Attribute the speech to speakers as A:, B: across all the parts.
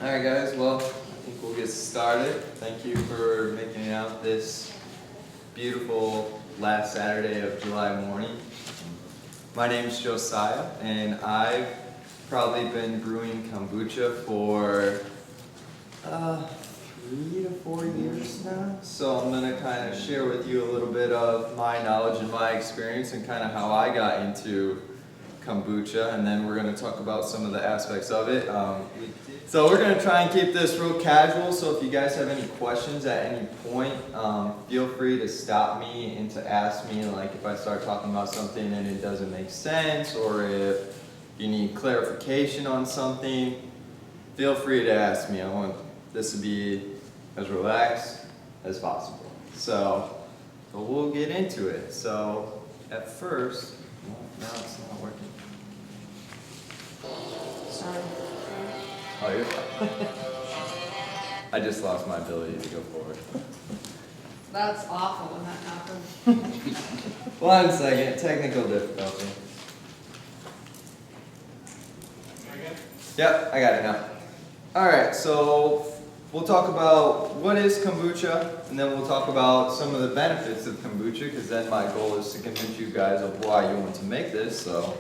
A: Alright guys, well, I think we'll get started. Thank you for making it out this beautiful last Saturday of July morning. My name is Josiah, and I've probably been brewing kombucha for 3 to 4 years now. So I'm going to kind of share with you a little bit of my knowledge and my experience and kind of how I got into kombucha, and then we're going to talk about some of the aspects of it. So we're going to try and keep this real casual, so if you guys have any questions at any point, feel free to stop me and to ask me, like if I start talking about something and it doesn't make sense, or if you need clarification on something, feel free to ask me. I want this to be as relaxed as possible. So we'll get into it. So at first, well, now it's not working.
B: Sorry.
A: Oh, you're fine. I just lost my ability to go forward.
B: That's awful when that happens.
A: 1 second, technical difficulty. Yep, I got it now. Alright, so we'll talk about what is kombucha, and then we'll talk about some of the benefits of kombucha, because then my goal is to convince you guys of why you want to make this. So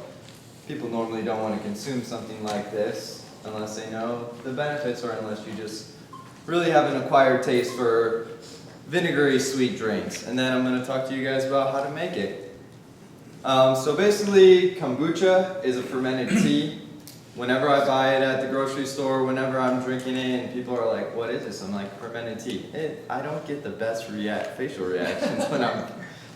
A: people normally don't want to consume something like this unless they know the benefits, or unless you just really have an acquired taste for vinegary sweet drinks. And then I'm going to talk to you guys about how to make it. So basically, kombucha is a fermented tea. Whenever I buy it at the grocery store, whenever I'm drinking it, and people are like, what is this? I'm like, fermented tea. I don't get the best facial reactions when I'm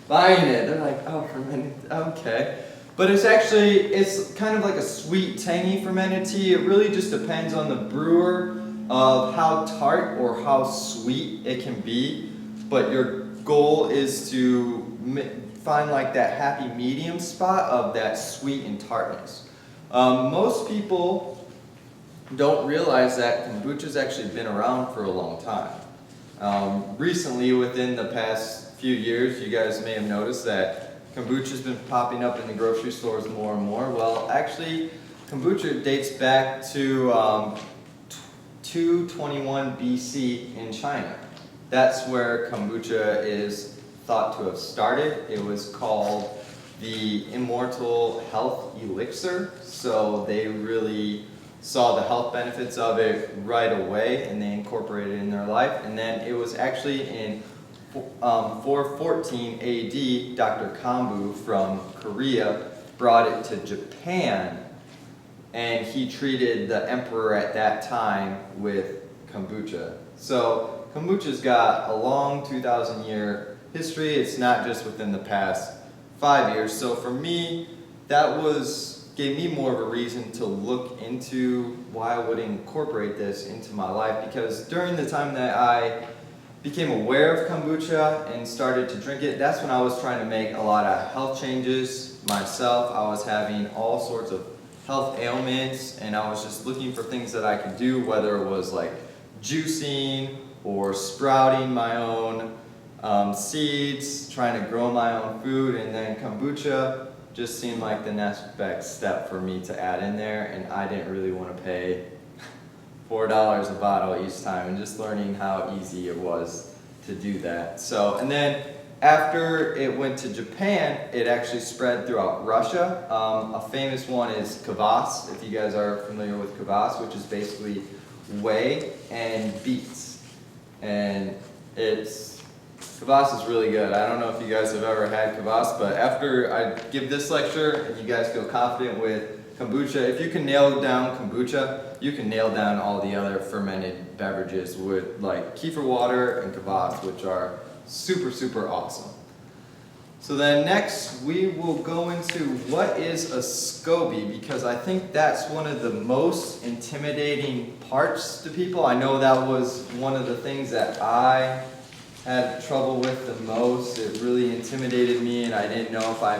A: buying it. They're like, oh, fermented, okay. But it's kind of like a sweet, tangy fermented tea. It really just depends on the brewer of how tart or how sweet it can be. But your goal is to find like that happy medium spot of that sweet and tartness. Most people don't realize that kombucha's actually been around for a long time. Recently, within the past few years, you guys may have noticed that kombucha's been popping up in the grocery stores more and more. Well, actually, kombucha dates back to 221 BC in China. That's where kombucha is thought to have started. It was called the immortal health elixir. So they really saw the health benefits of it right away, and they incorporated it in their life. And then it was actually in 414 AD, Dr. Kombu from Korea brought it to Japan, and he treated the emperor at that time with kombucha. So kombucha's got a long 2,000-year history. It's not just within the past 5 years. So for me, that gave me more of a reason to look into why I would incorporate this into my life, because during the time that I became aware of kombucha and started to drink it, that's when I was trying to make a lot of health changes myself. I was having all sorts of health ailments, and I was just looking for things that I could do, whether it was like juicing or sprouting my own seeds, trying to grow my own food, and then kombucha just seemed like the next best step for me to add in there, and I didn't really want to pay $4 a bottle each time, and just learning how easy it was to do that. So, and then after it went to Japan, it actually spread throughout Russia. A famous one is kvass, if you guys are familiar with kvass, which is basically whey and beets. And kvass is really good. I don't know if you guys have ever had kvass, but after I give this lecture and you guys feel confident with kombucha, if you can nail down kombucha, you can nail down all the other fermented beverages with like kefir water and kvass, which are super, super awesome. So then next we will go into what is a SCOBY, because I think that's one of the most intimidating parts to people. I know that was one of the things that I had trouble with the most. It really intimidated me, and I didn't know if I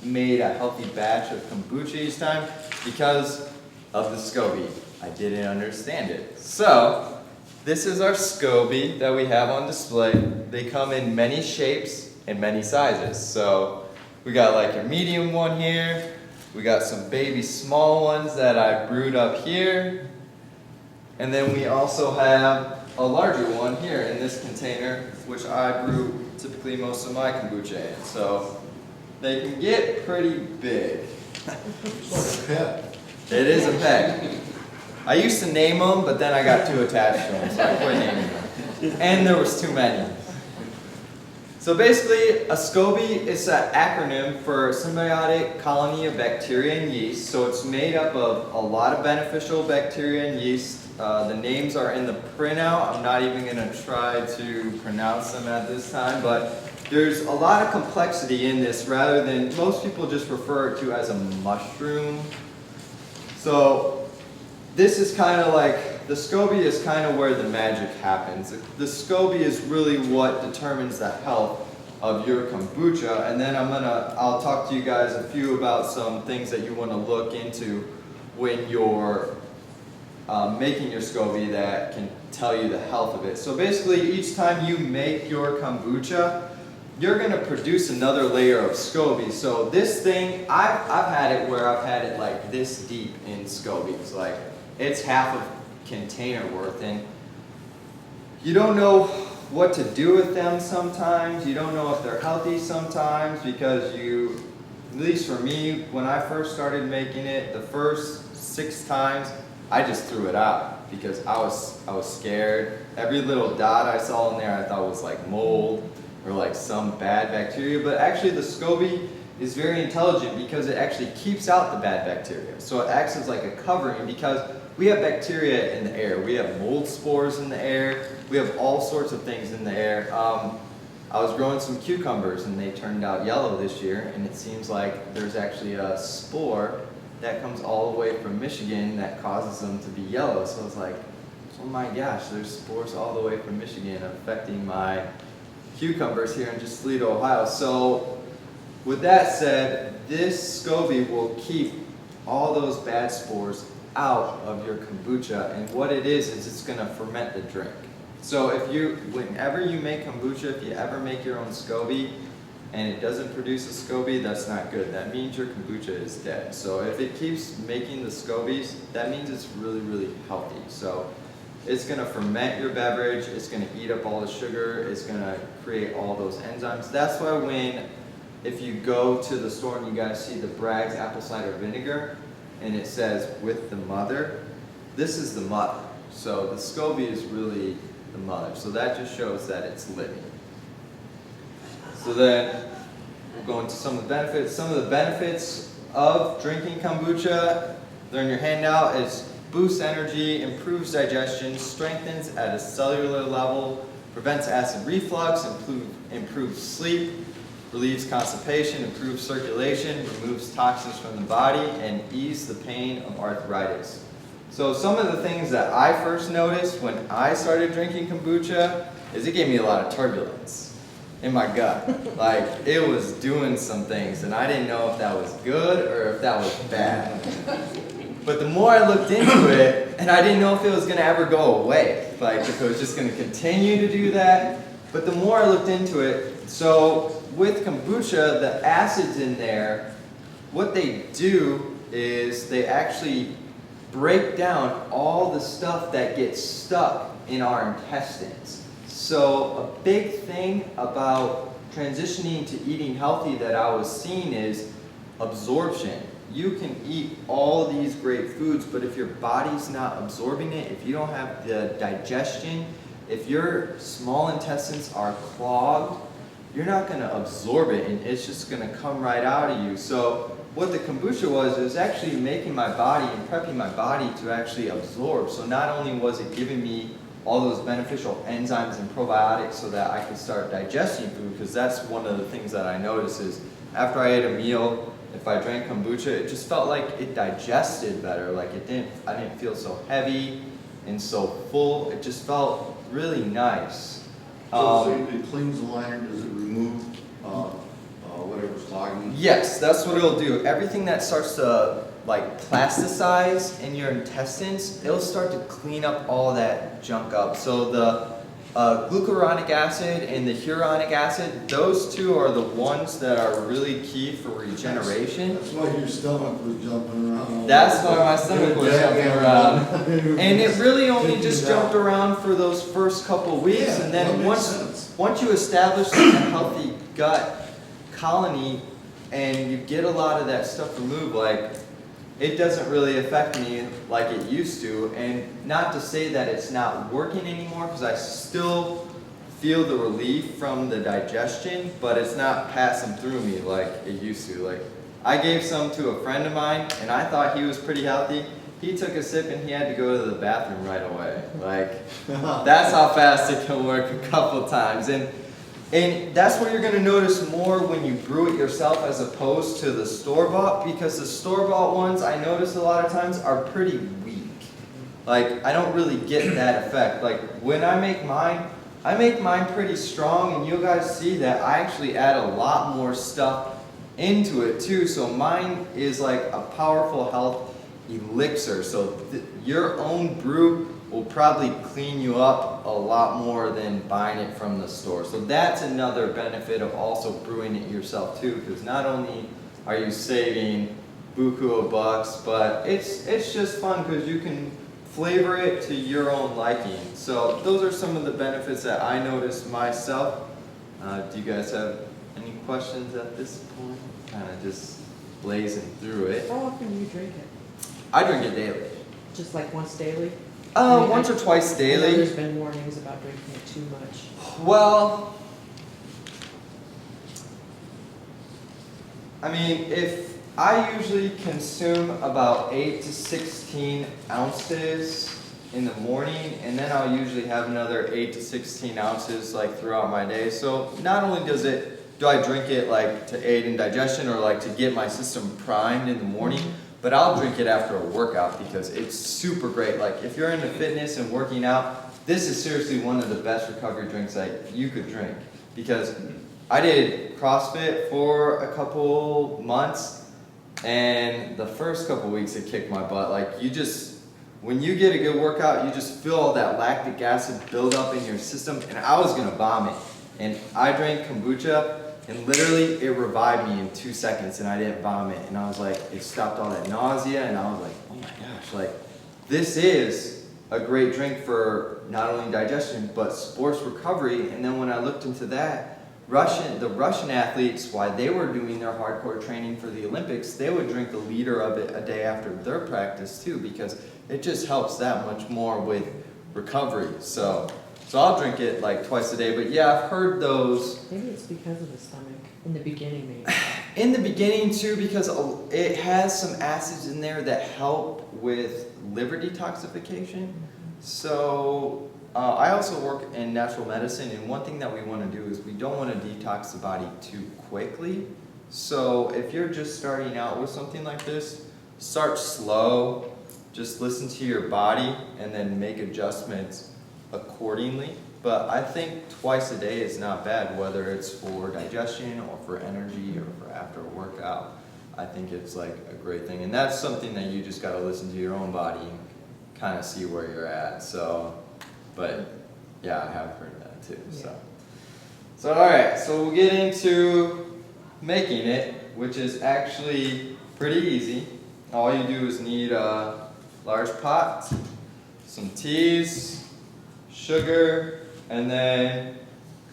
A: made a healthy batch of kombucha each time because of the SCOBY. I didn't understand it. So this is our SCOBY that we have on display. They come in many shapes and many sizes. So we got like a medium one here. We got some baby small ones that I brewed up here. And then we also have a larger one here in this container, which I brew typically most of my kombucha in. So they can get pretty big.
C: It's like a pet.
A: It is a pet. I used to name them, but then I got too attached to them, so I quit naming them. And there was too many. So basically, a SCOBY is an acronym for symbiotic colony of bacteria and yeast. So it's made up of a lot of beneficial bacteria and yeast. The names are in the printout. I'm not even going to try to pronounce them at this time, but there's a lot of complexity in this rather than most people just refer to as a mushroom. So this is kind of like, the SCOBY is kind of where the magic happens. The SCOBY is really what determines the health of your kombucha, and then I'll talk to you guys a few about some things that you want to look into when you're making your SCOBY that can tell you the health of it. So basically, each time you make your kombucha, you're going to produce another layer of SCOBY. So this thing, I've had it where I've had it like this deep in SCOBYs, like it's half a container worth, and you don't know what to do with them sometimes. You don't know if they're healthy sometimes because you, at least for me, when I first started making it, the first 6 times, I just threw it out because I was scared. Every little dot I saw in there I thought was like mold or like some bad bacteria, but actually the SCOBY is very intelligent because it actually keeps out the bad bacteria. So it acts as like a covering because we have bacteria in the air. We have mold spores in the air. We have all sorts of things in the air. I was growing some cucumbers and they turned out yellow this year, and it seems like there's actually a spore that comes all the way from Michigan that causes them to be yellow. So I was like, oh my gosh, there's spores all the way from Michigan affecting my cucumbers here in just Toledo, Ohio. So with that said, this SCOBY will keep all those bad spores out of your kombucha, and what it is it's going to ferment the drink. So whenever you make kombucha, if you ever make your own SCOBY and it doesn't produce a SCOBY, that's not good. That means your kombucha is dead. So if it keeps making the SCOBYs, that means it's really, really healthy. So it's going to ferment your beverage, it's going to eat up all the sugar, it's going to create all those enzymes. That's why if you go to the store and you guys see the Bragg's apple cider vinegar, and it says with the mother, this is the mother. So the SCOBY is really the mother. So that just shows that it's living. So then we'll go into some of the benefits. Some of the benefits of drinking kombucha, they're in your handout, is boosts energy, improves digestion, strengthens at a cellular level, prevents acid reflux, improves sleep, relieves constipation, improves circulation, removes toxins from the body, and ease the pain of arthritis. So some of the things that I first noticed when I started drinking kombucha is it gave me a lot of turbulence in my gut. Like, it was doing some things, and I didn't know if that was good or if that was bad. But the more I looked into it, and I didn't know if it was going to ever go away, like if it was just going to continue to do that, but the more I looked into it, so with kombucha, the acids in there, what they do is they actually break down all the stuff that gets stuck in our intestines. So a big thing about transitioning to eating healthy that I was seeing is absorption. You can eat all these great foods, but if your body's not absorbing it, if you don't have the digestion, if your small intestines are clogged, you're not going to absorb it, and it's just going to come right out of you. So what the kombucha was actually making my body and prepping my body to actually absorb. So not only was it giving me all those beneficial enzymes and probiotics so that I could start digesting food, because that's one of the things that I noticed is after I ate a meal, if I drank kombucha, it just felt like it digested better. Like I didn't feel so heavy and so full. It just felt really nice.
C: So it cleans the liner, does it remove whatever's clogging?
A: Yes, that's what it'll do. Everything that starts to like plasticize in your intestines, it'll start to clean up all that junk up. So Glucuronic acid and the uronic acid, those two are the ones that are really key for regeneration.
C: That's why your stomach was jumping around.
A: That's why my stomach was jumping around. And it really only just jumped around for those first couple weeks, and
C: that
A: then
C: makes sense.
A: once you establish a healthy gut colony and you get a lot of that stuff removed, like, it doesn't really affect me like it used to. And not to say that it's not working anymore, because I still feel the relief from the digestion, but it's not passing through me like it used to. Like, I gave some to a friend of mine, and I thought he was pretty healthy. He took a sip and he had to go to the bathroom right away. Like, that's how fast it can work a couple times. And that's what you're going to notice more when you brew it yourself as opposed to the store-bought, because the store-bought ones, I notice a lot of times, are pretty weak. Like, I don't really get that effect. Like, when I make mine pretty strong, and you guys see that I actually add a lot more stuff into it too. So mine is like a powerful health elixir. So your own brew will probably clean you up a lot more than buying it from the store. So that's another benefit of also brewing it yourself too, because not only are you saving buku of bucks, but it's just fun because you can flavor it to your own liking. So those are some of the benefits that I noticed myself. Do you guys have any questions at this point? Kind of just blazing through it.
D: How often do you drink it?
A: I drink it daily.
D: Just like once daily? I mean,
A: Once or twice
D: I know
A: daily.
D: there's been warnings about drinking it too much.
A: Well, I mean, if I usually consume about 8 to 16 ounces in the morning, and then I'll usually have another 8 to 16 ounces like throughout my day. So not only do I drink it like to aid in digestion or like to get my system primed in the morning, but I'll drink it after a workout because it's super great. Like, if you're into fitness and working out, this is seriously one of the best recovery drinks that you could drink. Because I did CrossFit for a couple months, and the first couple weeks it kicked my butt. Like, when you get a good workout, you just feel all that lactic acid build up in your system, and I was gonna vomit. And I drank kombucha, and literally, it revived me in 2 seconds, and I didn't vomit. And I was like, it stopped all that nausea, and I was like, oh my gosh, like, this is a great drink for not only digestion, but sports recovery. And then when I looked into that, the Russian athletes, while they were doing their hardcore training for the Olympics, they would drink a liter of it a day after their practice too, because it just helps that much more with recovery. So I'll drink it like twice a day, but yeah, I've heard those.
D: Maybe it's because of the stomach. In the beginning, maybe.
A: In the beginning too, because it has some acids in there that help with liver detoxification. So I also work in natural medicine, and one thing that we want to do is we don't want to detox the body too quickly. So if you're just starting out with something like this, start slow, just listen to your body, and then make adjustments accordingly. But I think twice a day is not bad, whether it's for digestion or for energy or for after a workout. I think it's like a great thing. And that's something that you just got to listen to your own body and kind of see where you're at. So, but yeah, I have heard that too.
D: Yeah.
A: So all right, so we'll get into making it, which is actually pretty easy. All you do is need a large pot, some teas, sugar, and then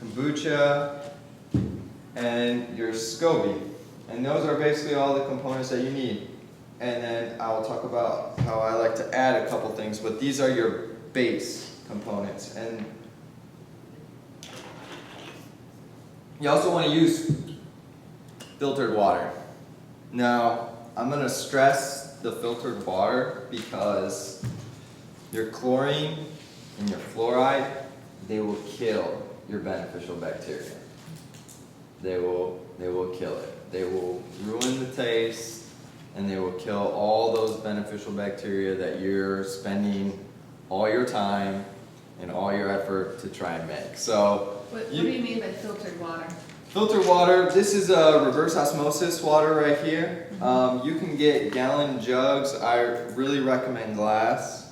A: kombucha, and your SCOBY. And those are basically all the components that you need. And then I will talk about how I like to add a couple things, but these are your base components. And you also want to use filtered water. Now, I'm going to stress the filtered water because your chlorine and your fluoride, they will kill your beneficial bacteria. They will kill it. They will ruin the taste, and they will kill all those beneficial bacteria that you're spending all your time and all your effort to try and make. So,
B: What do you mean by filtered water?
A: Filtered water, this is a reverse osmosis water right here. You can get gallon jugs. I really recommend glass.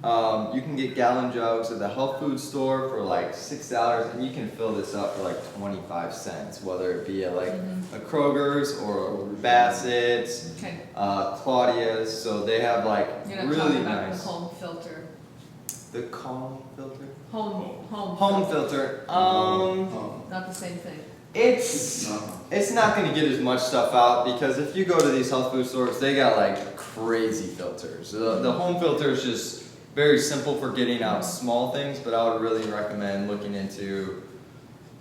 A: You can get gallon jugs at the health food store for like $6, and you can fill this up for like 25 cents, whether it be at like a Kroger's or Bassett's,
B: Okay.
A: Claudia's. So they have like
B: You're not
A: really
B: talking about the
A: nice.
B: home filter.
A: The calm filter.
B: Home
A: Filter.
B: Not the same thing.
A: It's not gonna get as much stuff out because if you go to these health food stores, they got like crazy filters. The home filter is just very simple for getting out small things, but I would really recommend looking into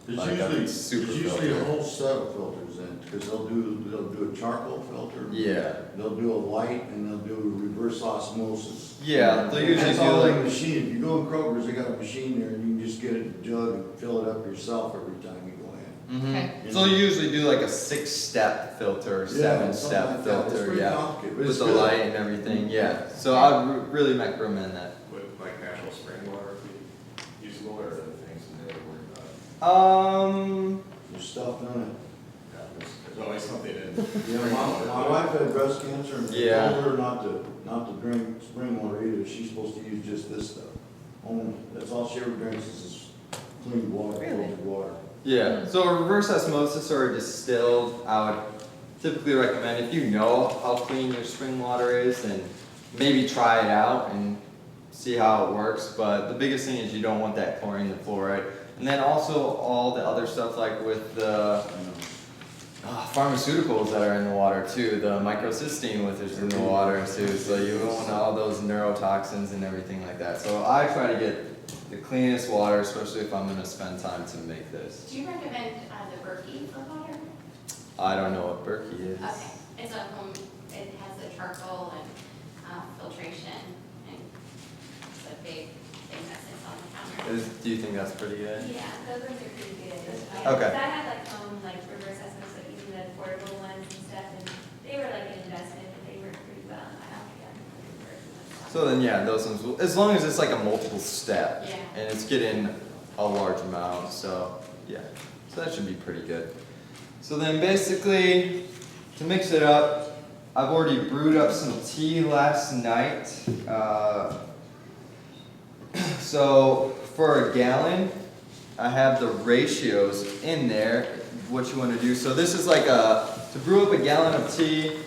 C: There's
A: like a super
C: usually a
A: filter.
C: whole set of filters in, because they'll do a charcoal filter.
A: Yeah.
C: They'll do a white, and they'll do a reverse osmosis.
A: Yeah, they'll usually
C: That's
A: do
C: all in a
A: like,
C: machine. If you go in Kroger's, they got a machine there, and you can just get a jug and fill it up yourself every time you go in.
B: Okay.
A: So they usually do like a 6-step filter,
C: Yeah,
A: 7-step
C: something like that. It's
A: filter,
C: pretty
A: yeah.
C: complicated, but
A: With
C: it's
A: the
C: good.
A: light and everything, yeah. So I would really recommend that.
E: Would like natural spring water be usable, or are there things that they would worry about?
C: There's stuff in it.
E: Yeah, there's always something in.
C: Yeah, my wife had breast cancer, and they
A: Yeah.
C: told her not to drink spring water either. She's supposed to use just this stuff. Only, that's all she ever drinks is this clean water,
B: Really?
C: filtered water.
A: Yeah, so a reverse osmosis or a distilled, I would typically recommend if you know how clean your spring water is, then maybe try it out and see how it works. But the biggest thing is you don't want that chlorine, the fluoride. And then also all the other stuff like with the pharmaceuticals that are in the water too, the microcystine which is in the water too, so you don't want all those neurotoxins and everything like that. So I try to get the cleanest water, especially if I'm gonna spend time to make this.
F: Do you recommend the Berkey for water?
A: I don't know what Berkey is.
F: Okay, it's a home, it has the charcoal and filtration, and it's a big thing that sits on the counter.
A: Do you think that's pretty good?
F: Yeah, those ones are pretty good.
A: Okay.
F: Because I had like reverse osmosis, like even the affordable ones and stuff, and they were like an investment, but they worked pretty well. I don't think I'm reverse ones.
A: So then, yeah, those ones will, as long as it's like a multiple step
F: Yeah.
A: and it's getting a large amount, so yeah, so that should be pretty good. So then basically, to mix it up, I've already brewed up some tea last night. So for a gallon, I have the ratios in there, what you want to do. So this is like to brew up a gallon of tea,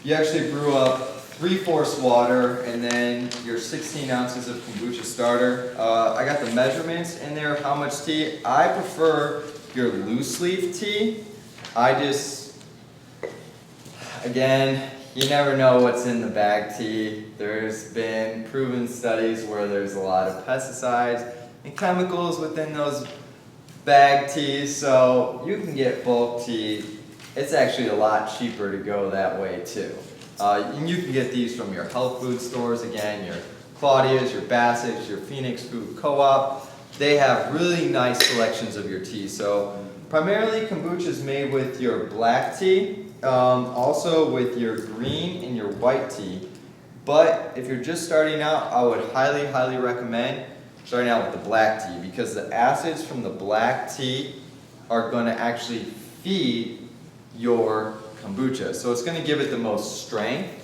A: you actually brew up 3/4 water and then your 16 ounces of kombucha starter. I got the measurements in there of how much tea. I prefer your loose leaf tea. Again, you never know what's in the bag tea. There's been proven studies where there's a lot of pesticides and chemicals within those bag teas, so you can get bulk tea. It's actually a lot cheaper to go that way too. And you can get these from your health food stores, again, your Claudia's, your Bassett's, your Phoenix Food Co-op. They have really nice selections of your tea. So primarily kombucha is made with your black tea, also with your green and your white tea. But if you're just starting out, I would highly, highly recommend starting out with the black tea because the acids from the black tea are going to actually feed your kombucha. So it's going to give it the most strength.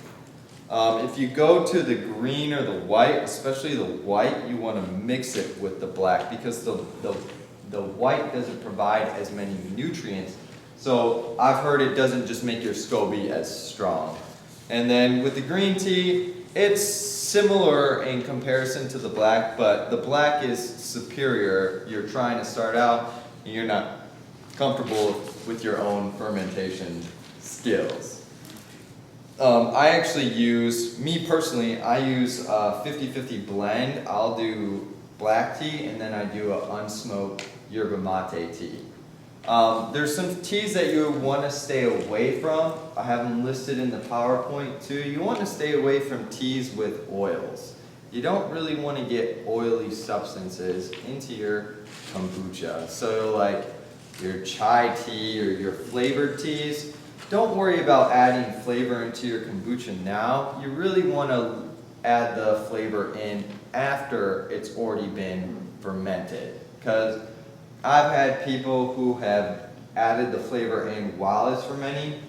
A: If you go to the green or the white, especially the white, you want to mix it with the black because the white doesn't provide as many nutrients. So I've heard it doesn't just make your SCOBY as strong. And then with the green tea, it's similar in comparison to the black, but the black is superior. You're trying to start out and you're not comfortable with your own fermentation skills. I actually use, me personally, I use a 50-50 blend. I'll do black tea and then I do an unsmoked yerba mate tea. There's some teas that you want to stay away from. I have them listed in the PowerPoint too. You want to stay away from teas with oils. You don't really want to get oily substances into your kombucha. So like your chai tea or your flavored teas, don't worry about adding flavor into your kombucha now. You really want to add the flavor in after it's already been fermented. Because I've had people who have added the flavor in while it's fermenting,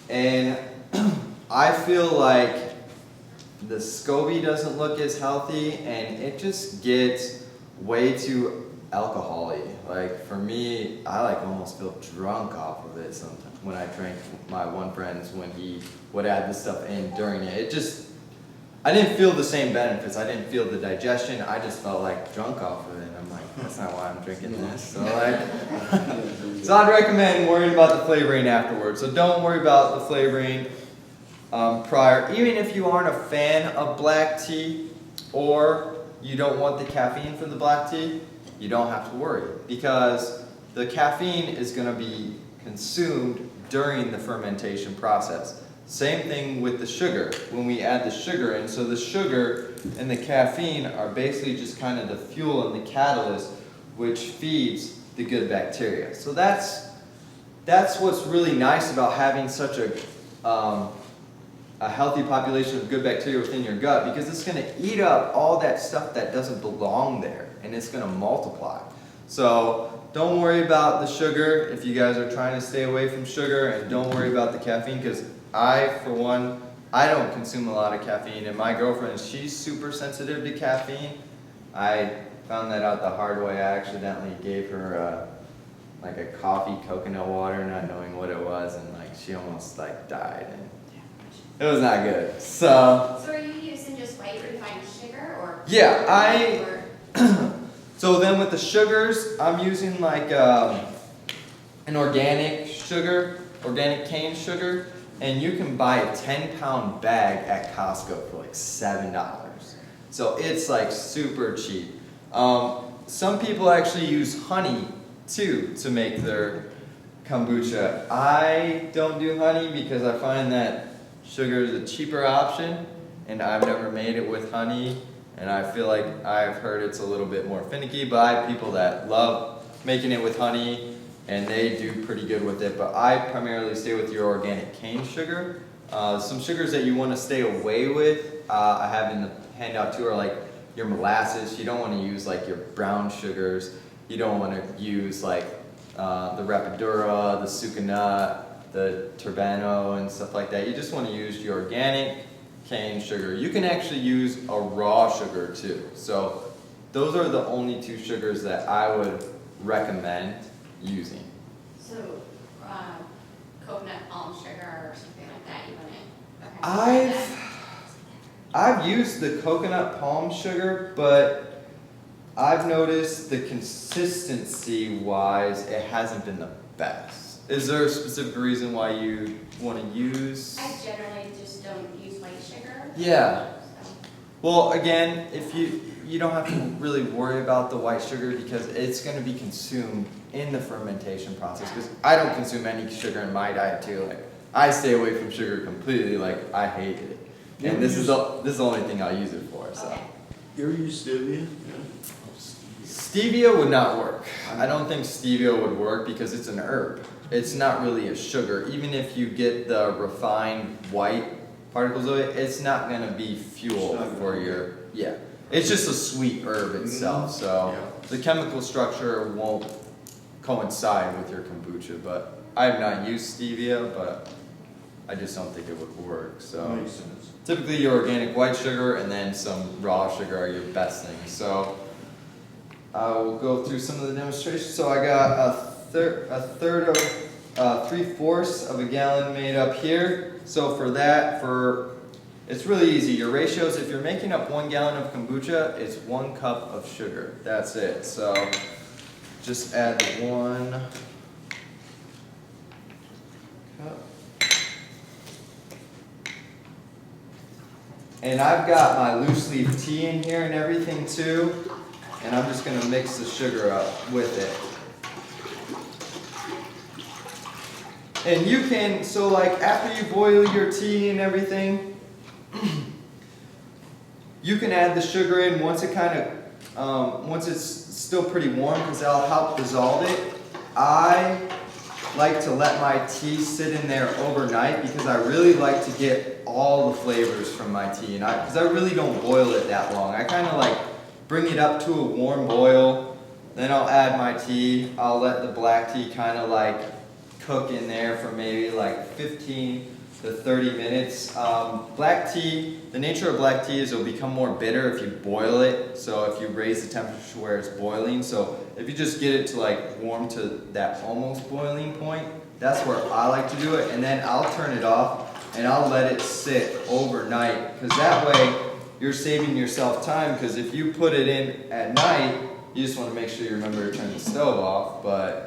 A: and I feel like the SCOBY doesn't look as healthy, and it just gets way too alcohol-y. Like for me, I like almost feel drunk off of it sometimes when I drank my one friend's when he would add this stuff in during it. It just, I didn't feel the same benefits. I didn't feel the digestion. I just felt like drunk off of it. And I'm like, that's not why I'm drinking this. So like, so I'd recommend worrying about the flavoring afterwards. So don't worry about the flavoring prior. Even if you aren't a fan of black tea or you don't want the caffeine from the black tea, you don't have to worry because the caffeine is going to be consumed during the fermentation process. Same thing with the sugar, when we add the sugar in. So the sugar and the caffeine are basically just kind of the fuel and the catalyst which feeds the good bacteria. So that's what's really nice about having such a healthy population of good bacteria within your gut, because it's going to eat up all that stuff that doesn't belong there and it's going to multiply. So don't worry about the sugar if you guys are trying to stay away from sugar, and don't worry about the caffeine because for one, I don't consume a lot of caffeine, and my girlfriend, she's super sensitive to caffeine. I found that out the hard way. I accidentally gave her like a coffee coconut water, not knowing what it was, and like she almost like died, and it was not good. So
F: So are you using just white refined sugar or?
A: yeah, so then with the sugars, I'm using like an organic sugar, organic cane sugar. And you can buy a 10-pound bag at Costco for like $7. So it's like super cheap. Some people actually use honey too to make their kombucha. I don't do honey because I find that sugar is a cheaper option, and I've never made it with honey, and I feel like I've heard it's a little bit more finicky, but I have people that love making it with honey and they do pretty good with it, but I primarily stay with your organic cane sugar. Some sugars that you want to stay away with, I have in the handout too, are like your molasses. You don't want to use like your brown sugars. You don't want to use like the Rapadura, the Sucanut, the Turbano and stuff like that. You just want to use your organic cane sugar. You can actually use a raw sugar too. So those are the only two sugars that I would recommend using.
F: So, coconut palm sugar or something like that, you wouldn't? Okay.
A: I've used the coconut palm sugar, but I've noticed the consistency wise, it hasn't been the best. Is there a specific reason why you want to use?
F: I generally just don't use white sugar.
A: Yeah.
F: So.
A: Well, again, if you don't have to really worry about the white sugar because it's going to be consumed in the fermentation process. Because I don't consume any sugar in my diet too. Like I stay away from sugar completely. Like I hate it, and this is the only thing I'll use it for. So.
F: Okay.
C: You ever use stevia?
A: Stevia would not work. I don't think stevia would work because it's an herb. It's not really a sugar. Even if you get the refined white particles of it, it's not going to be fuel for your, yeah. It's just a sweet herb itself, so the chemical structure won't coincide with your kombucha, but I have not used stevia, but I just don't think it would work, so.
C: Makes sense.
A: Typically your organic white sugar and then some raw sugar are your best things, so. I will go through some of the demonstrations. So I got a third of 3/4 of a gallon made up here. So for that, it's really easy. Your ratios, if you're making up 1 gallon of kombucha, it's 1 cup of sugar. That's it. So just add 1 cup. And I've got my loose leaf tea in here and everything too. And I'm just going to mix the sugar up with it. And you can, so like after you boil your tea and everything, you can add the sugar in once it once it's still pretty warm because that'll help dissolve it. I like to let my tea sit in there overnight because I really like to get all the flavors from my tea, and because I really don't boil it that long. I kind of like bring it up to a warm boil, then I'll add my tea. I'll let the black tea kind of like cook in there for maybe like 15 the 30 minutes. Black tea, the nature of black tea is it'll become more bitter if you boil it. So if you raise the temperature to where it's boiling. So if you just get it to like warm to that almost boiling point, that's where I like to do it. And then I'll turn it off and I'll let it sit overnight. Because that way you're saving yourself time. Because if you put it in at night, you just want to make sure you remember to turn the stove off. But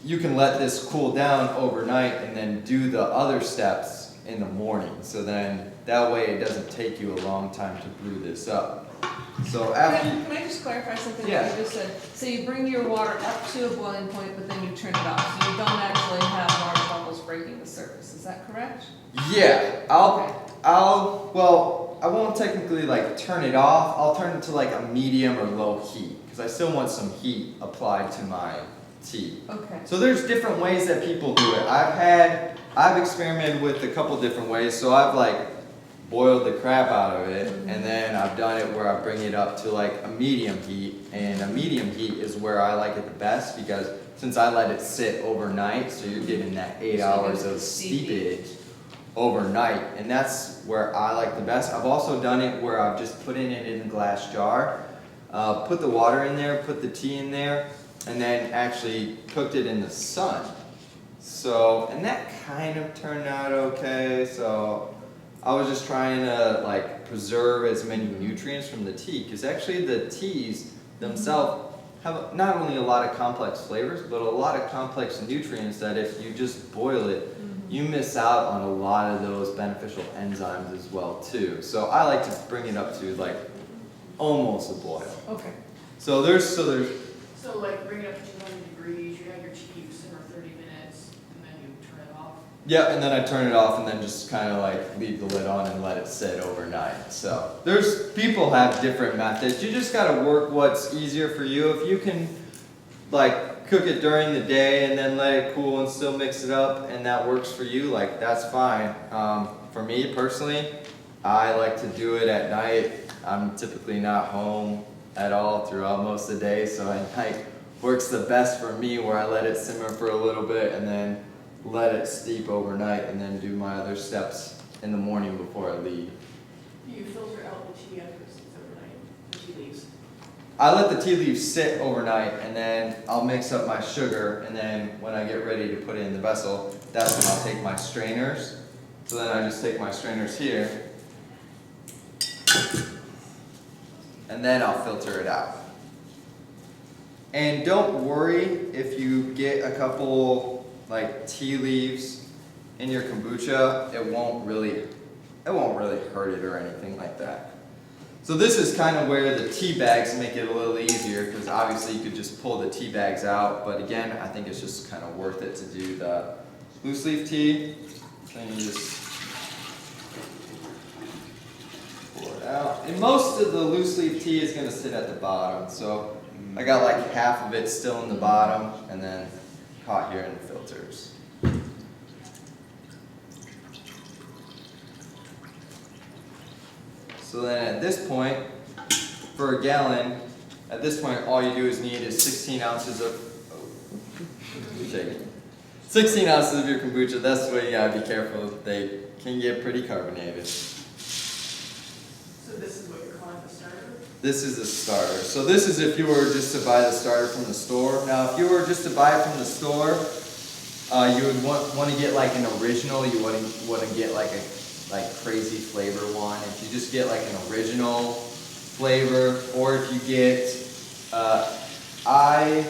A: you can let this cool down overnight and then do the other steps in the morning. So then that way it doesn't take you a long time to brew this up. So after
B: Can I just clarify something
A: Yeah.
B: that you just said? So you bring your water up to a boiling point, but then you turn it off. So you don't actually have large bubbles breaking the surface. Is that correct?
A: yeah, well, I won't technically like turn it off. I'll turn it to like a medium or low heat because I still want some heat applied to my tea.
B: Okay.
A: So there's different ways that people do it. I've experimented with a couple different ways. So I've like boiled the crap out of it, and then I've done it where I bring it up to like a medium heat, and a medium heat is where I like it the best because since I let it sit overnight, so you're getting that 8 hours of steepage overnight, and that's where I like the best. I've also done it where I've just put it in a glass jar, put the water in there, put the tea in there, and then actually cooked it in the sun. So, and that kind of turned out okay. So I was just trying to like preserve as many nutrients from the tea, because actually the teas themselves have not only a lot of complex flavors, but a lot of complex nutrients that if you just boil it, you miss out on a lot of those beneficial enzymes as well too. So I like to bring it up to like almost a boil.
B: Okay.
A: So there's
G: So like bring it up to 200 degrees, you have your tea, you simmer 30 minutes, and then you turn it off?
A: yeah, and then I turn it off and then just kind of like leave the lid on and let it sit overnight. So people have different methods. You just got to work what's easier for you. If you can like cook it during the day and then let it cool and still mix it up and that works for you, like that's fine. For me personally, I like to do it at night. I'm typically not home at all throughout most of the day, so at night works the best for me where I let it simmer for a little bit and then let it steep overnight and then do my other steps in the morning before I leave.
G: Do you filter out the tea after it sits overnight, the tea leaves?
A: I let the tea leaves sit overnight and then I'll mix up my sugar, and then when I get ready to put it in the vessel, that's when I'll take my strainers. So then I just take my strainers here and then I'll filter it out. And don't worry if you get a couple like tea leaves in your kombucha, it won't really hurt it or anything like that. So this is kind of where the tea bags make it a little easier, because obviously you could just pull the tea bags out, but again, I think it's just kind of worth it to do the loose leaf tea. Then you just pour it out. And most of the loose leaf tea is going to sit at the bottom, so I got like half of it still in the bottom and then caught here in the filters. So then at this point, for a gallon, at this point all you do is need is 16 ounces of, 16 ounces of your kombucha. That's why you gotta be careful. They can get pretty carbonated.
G: So this is what you're calling the starter?
A: This is the starter. So this is if you were just to buy the starter from the store. Now if you were just to buy it from the store, you would want to get like an original. You wouldn't get like a crazy flavor one. If you just get like an original flavor, or if you get, I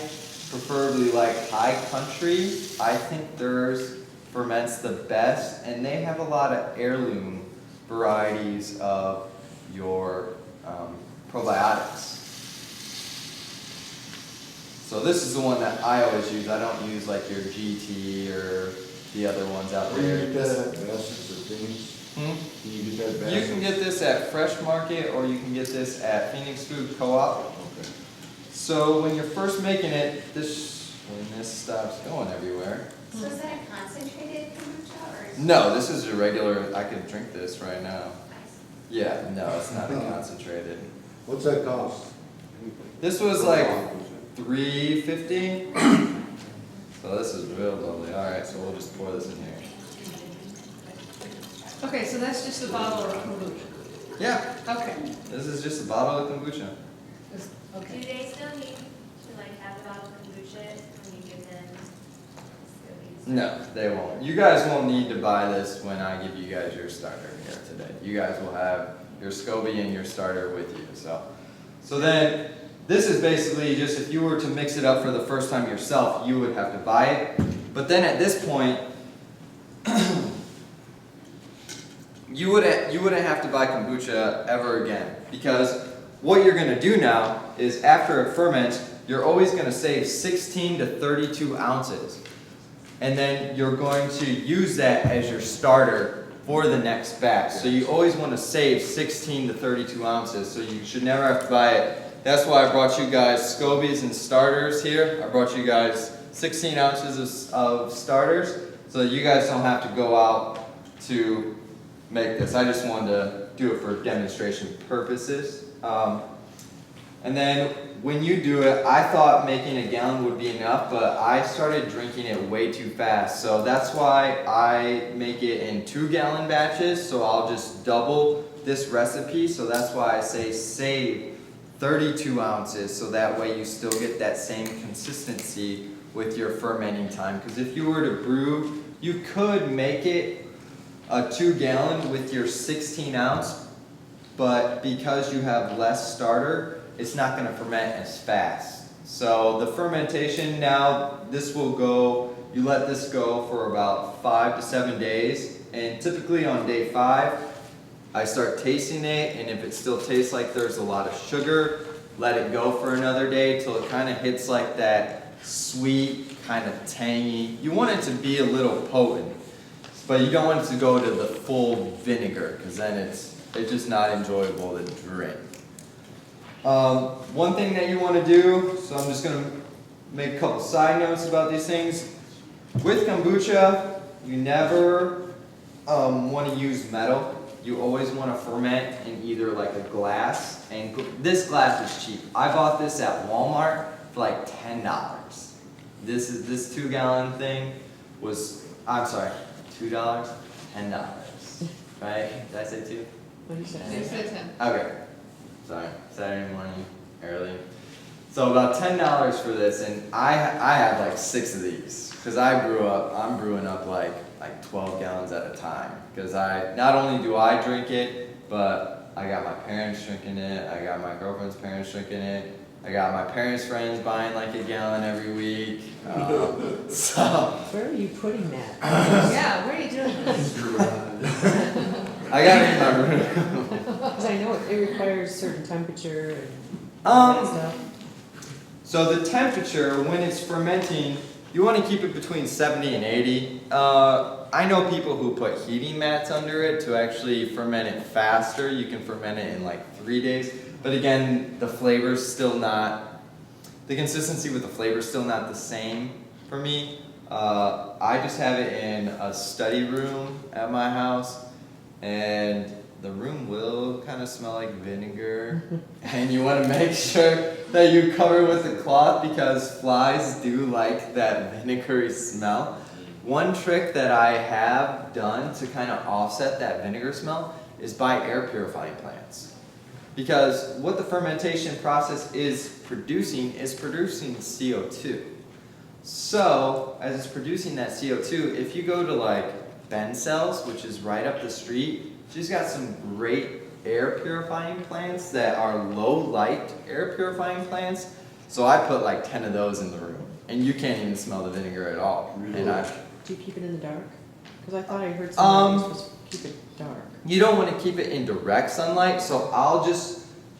A: preferably like High Country. I think theirs ferments the best, and they have a lot of heirloom varieties of your probiotics. So this is the one that I always use. I don't use like your GT or the other ones out
C: Where do
A: there.
C: you get that at Bass's or Phoenix? Can you get that at
A: You
C: Bass's?
A: can get this at Fresh Market, or you can get this at Phoenix Food Co-op.
C: Okay.
A: So when you're first making it, when this stops going everywhere.
F: So is that a concentrated kombucha or is?
A: No, this is a regular, I could drink this right now.
F: Nice.
A: Yeah, no, it's not a concentrated.
C: What's that cost?
A: This was like $3.50. So this is real lovely. Alright, so we'll just pour this in here.
B: Okay, so that's just a bottle of kombucha.
A: Yeah,
B: Okay.
A: this is just a bottle of kombucha.
B: This-
F: Do
B: Okay.
F: they still need to like have a bottle of kombucha when you give them SCOBYs?
A: No, they won't. You guys won't need to buy this when I give you guys your starter here today. You guys will have your SCOBY and your starter with you, so then, this is basically just if you were to mix it up for the first time yourself, you would have to buy it. But then at this point, you wouldn't have to buy kombucha ever again, because what you're gonna do now is after it ferments, you're always gonna save 16 to 32 ounces. And then you're going to use that as your starter for the next batch. So you always want to save 16 to 32 ounces, so you should never have to buy it. That's why I brought you guys SCOBYs and starters here. I brought you guys 16 ounces of starters, so that you guys don't have to go out to make this. I just wanted to do it for demonstration purposes. And then when you do it, I thought making a gallon would be enough, but I started drinking it way too fast. So that's why I make it in 2-gallon batches. So I'll just double this recipe. So that's why I say save 32 ounces. So that way you still get that same consistency with your fermenting time. Because if you were to brew, you could make it a 2-gallon with your 16 ounce, but because you have less starter, it's not going to ferment as fast. So the fermentation now, this will go, you let this go for about 5 to 7 days, and typically on day 5, I start tasting it, and if it still tastes like there's a lot of sugar, let it go for another day till it kind of hits like that sweet, kind of tangy. You want it to be a little potent, but you don't want it to go to the full vinegar, because then it's just not enjoyable to drink. One thing that you want to do, so I'm just going to make a couple side notes about these things. With kombucha, you never want to use metal. You always want to ferment in either like a glass, and this glass is cheap. I bought this at Walmart for like $10. This 2-gallon thing was, I'm sorry, $2, $10, right? Did I say 2?
D: What do you say?
B: They said 10.
A: Okay. Sorry, Saturday morning, early. So about $10 for this, and I have like 6 of these, because I'm brewing up like 12 gallons at a time, because not only do I drink it, but I got my parents drinking it, I got my girlfriend's parents drinking it, I got my parents' friends buying like a gallon every week, so.
D: Where are you putting that?
B: Yeah, where are you doing this?
A: I got it in my room.
D: Because I know it requires certain temperature and all that stuff.
A: So the temperature, when it's fermenting, you want to keep it between 70 and 80. I know people who put heating mats under it to actually ferment it faster. You can ferment it in like 3 days. But again, the flavor's still not, the consistency with the flavor's still not the same for me. I just have it in a study room at my house, and the room will kind of smell like vinegar, and you want to make sure that you cover with a cloth, because flies do like that vinegary smell. One trick that I have done to kind of offset that vinegar smell is buy air purifying plants. Because what the fermentation process is producing CO2. So, as it's producing that CO2, if you go to like Ben Cells, which is right up the street, she's got some great air purifying plants that are low light air purifying plants. So I put like 10 of those in the room, and you can't even smell the vinegar at all.
C: Really?
A: And
D: Do you keep it in the dark? Because I thought I heard somebody was supposed to keep it dark.
A: you don't want to keep it in direct sunlight, so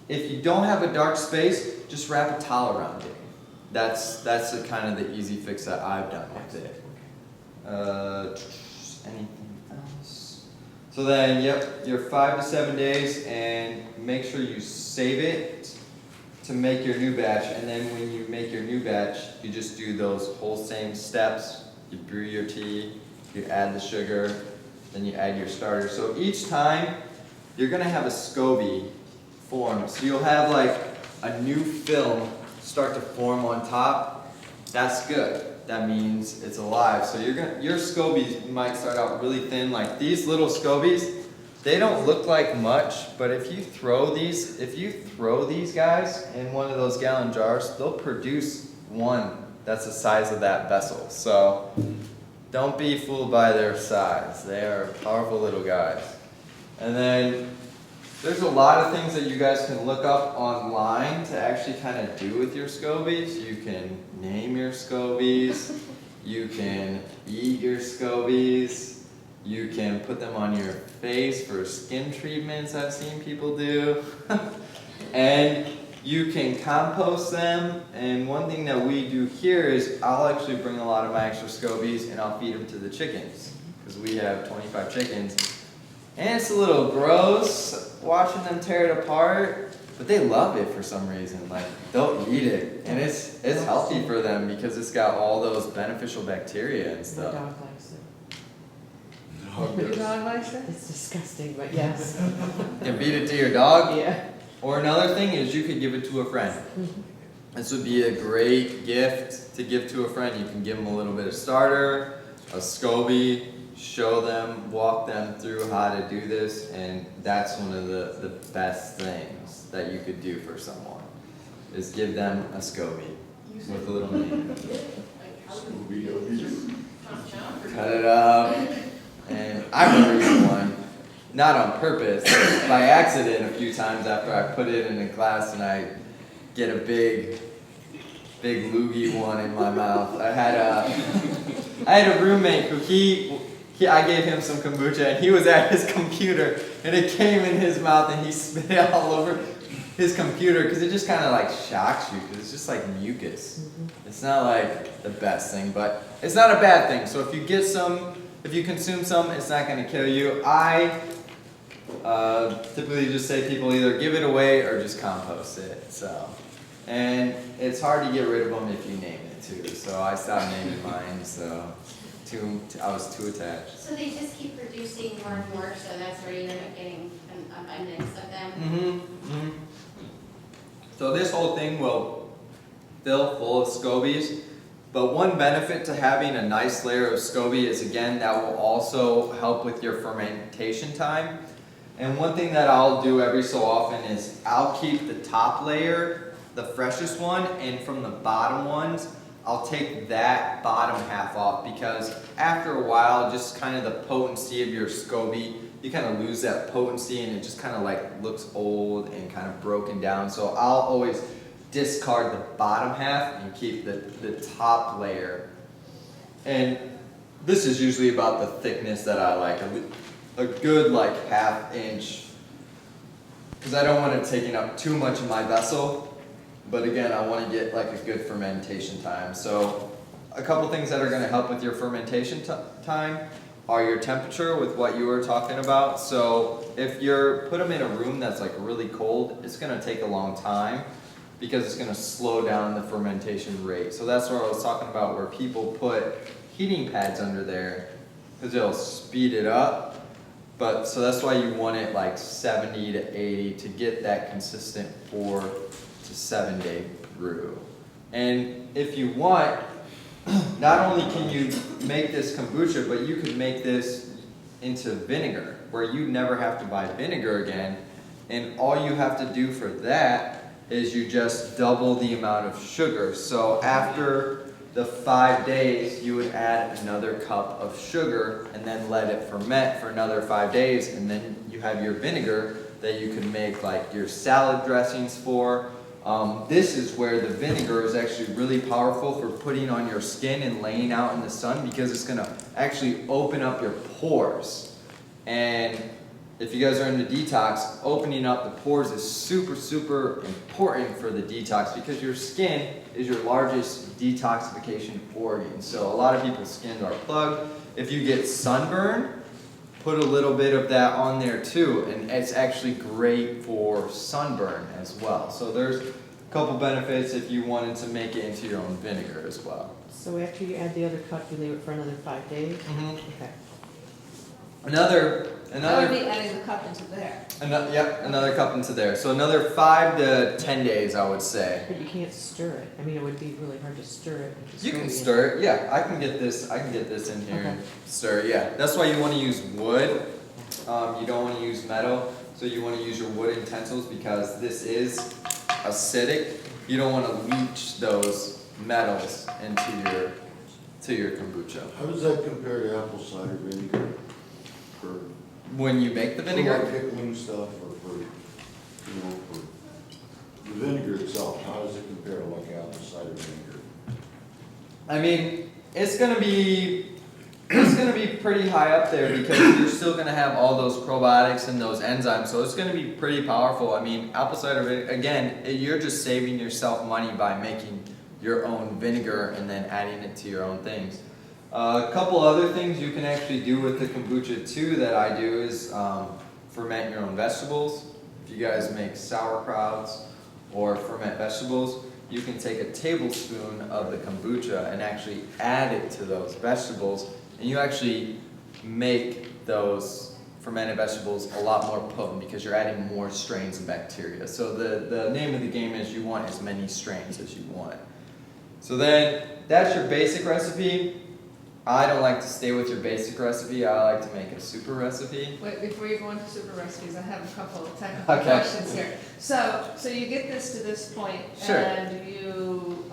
A: if you don't have a dark space, just wrap a towel around it. That's kind of the easy fix that I've done with it. Anything else? So then, yep, you're 5 to 7 days, and make sure you save it to make your new batch. And then when you make your new batch, you just do those whole same steps. You brew your tea, you add the sugar, then you add your starter. So each time, you're gonna have a SCOBY form. So you'll have like a new film start to form on top. That's good. that means it's alive. So your SCOBYs might start out really thin, like these little SCOBYs. They don't look like much, but if you throw these guys in one of those gallon jars, they'll produce one that's the size of that vessel. So don't be fooled by their size. They are powerful little guys. And then there's a lot of things that you guys can look up online to actually kind of do with your SCOBYs. You can name your SCOBYs. You can eat your SCOBYs. You can put them on your face for skin treatments I've seen people do. And you can compost them. And one thing that we do here is I'll actually bring a lot of my extra SCOBYs and I'll feed them to the chickens. Because we have 25 chickens. And it's a little gross watching them tear it apart, but they love it for some reason. Like, they'll eat it. And it's healthy for them because it's got all those beneficial bacteria and
D: My
A: stuff.
D: dog likes it.
B: Your dog likes it?
D: It's disgusting, but yes.
A: And feed it to your dog.
D: Yeah.
A: Or another thing is you could give it to a friend. This would be a great gift to give to a friend. You can give them a little bit of starter, a SCOBY, show them, walk them through how to do this, and that's one of the best things that you could do for someone, is give them a SCOBY with a little name. Cut it up. And I remember using one, not on purpose, but by accident a few times after I put it in a glass and I get a big loogie one in my mouth. I had a roommate who I gave him some kombucha and he was at his computer and it came in his mouth and he spit it all over his computer because it just kind of like shocks you because it's just like mucus. It's not like the best thing, but it's not a bad thing. So if you consume some, it's not going to kill you. I typically just say people either give it away or just compost it. So, and it's hard to get rid of them if you name it too. So I stopped naming mine. So I was too attached.
H: So they just keep producing more and more, so that's where you end up getting an abundance of them?
A: Mm-hmm. So this whole thing will fill full of SCOBYs, but one benefit to having a nice layer of SCOBY is, again, that will also help with your fermentation time. And one thing that I'll do every so often is I'll keep the top layer, the freshest one, and from the bottom ones, I'll take that bottom half off because after a while, just kind of the potency of your SCOBY, you kind of lose that potency and it just kind of like looks old and kind of broken down. So I'll always discard the bottom half and keep the top layer. And this is usually about the thickness that I like, a good like 1/2 inch, because I don't want it taking up too much of my vessel. But again, I want to get like a good fermentation time. So a couple things that are going to help with your fermentation time are your temperature with what you were talking about. So if you're put them in a room that's like really cold, it's going to take a long time because it's going to slow down the fermentation rate. So that's what I was talking about, where people put heating pads under there because it'll speed it up. But so that's why you want it like 70 to 80 to get that consistent 4 to 7 day brew. And if you want, not only can you make this kombucha, but you could make this into vinegar, where you never have to buy vinegar again. And all you have to do for that is you just double the amount of sugar. So after the 5 days, you would add another cup of sugar and then let it ferment for another 5 days. And then you have your vinegar that you can make like your salad dressings for. This is where the vinegar is actually really powerful for putting on your skin and laying out in the sun, because it's going to actually open up your pores. And if you guys are into detox, opening up the pores is super, super important for the detox, because your skin is your largest detoxification organ. So a lot of people's skins are plugged. If you get sunburn, put a little bit of that on there too, and it's actually great for sunburn as well. So there's a couple benefits if you wanted to make it into your own vinegar as well.
D: So after you add the other cup, you leave it for another 5 days?
A: Mm-hmm.
D: Okay.
A: Another,
B: That would be adding the cup into there.
A: yep, another cup into there. So another 5 to 10 days, I would say.
D: But you can't stir it. I mean, it would be really hard to stir it. with the
A: You can
D: SCOBY in
A: stir it, yeah, I can get this in here and stir it, yeah. That's why you wanna use wood, you don't wanna use metal, so you wanna use your wood utensils because this is acidic. You don't wanna leach those metals to your kombucha.
C: How does that compare to apple cider vinegar? For,
A: When you make the
C: for
A: vinegar,
C: like pickling stuff or for, for the vinegar itself, how does it compare to like apple cider vinegar?
A: I mean, it's gonna be pretty high up there because you're still gonna have all those probiotics and those enzymes, so it's gonna be pretty powerful. I mean, apple cider vinegar, again, you're just saving yourself money by making your own vinegar and then adding it to your own things. A couple other things you can actually do with the kombucha too that I do is ferment your own vegetables. If you guys make sauerkrauts or ferment vegetables, you can take a tablespoon of the kombucha and actually add it to those vegetables, and you actually make those fermented vegetables a lot more potent because you're adding more strains of bacteria. So the name of the game is you want as many strains as you want. So then that's your basic recipe. I don't like to stay with your basic recipe. I like to make a super recipe.
B: Wait, before you go into super recipes, I have a couple of technical
A: Okay.
B: questions here. So you get this to this point,
A: Sure.
B: and you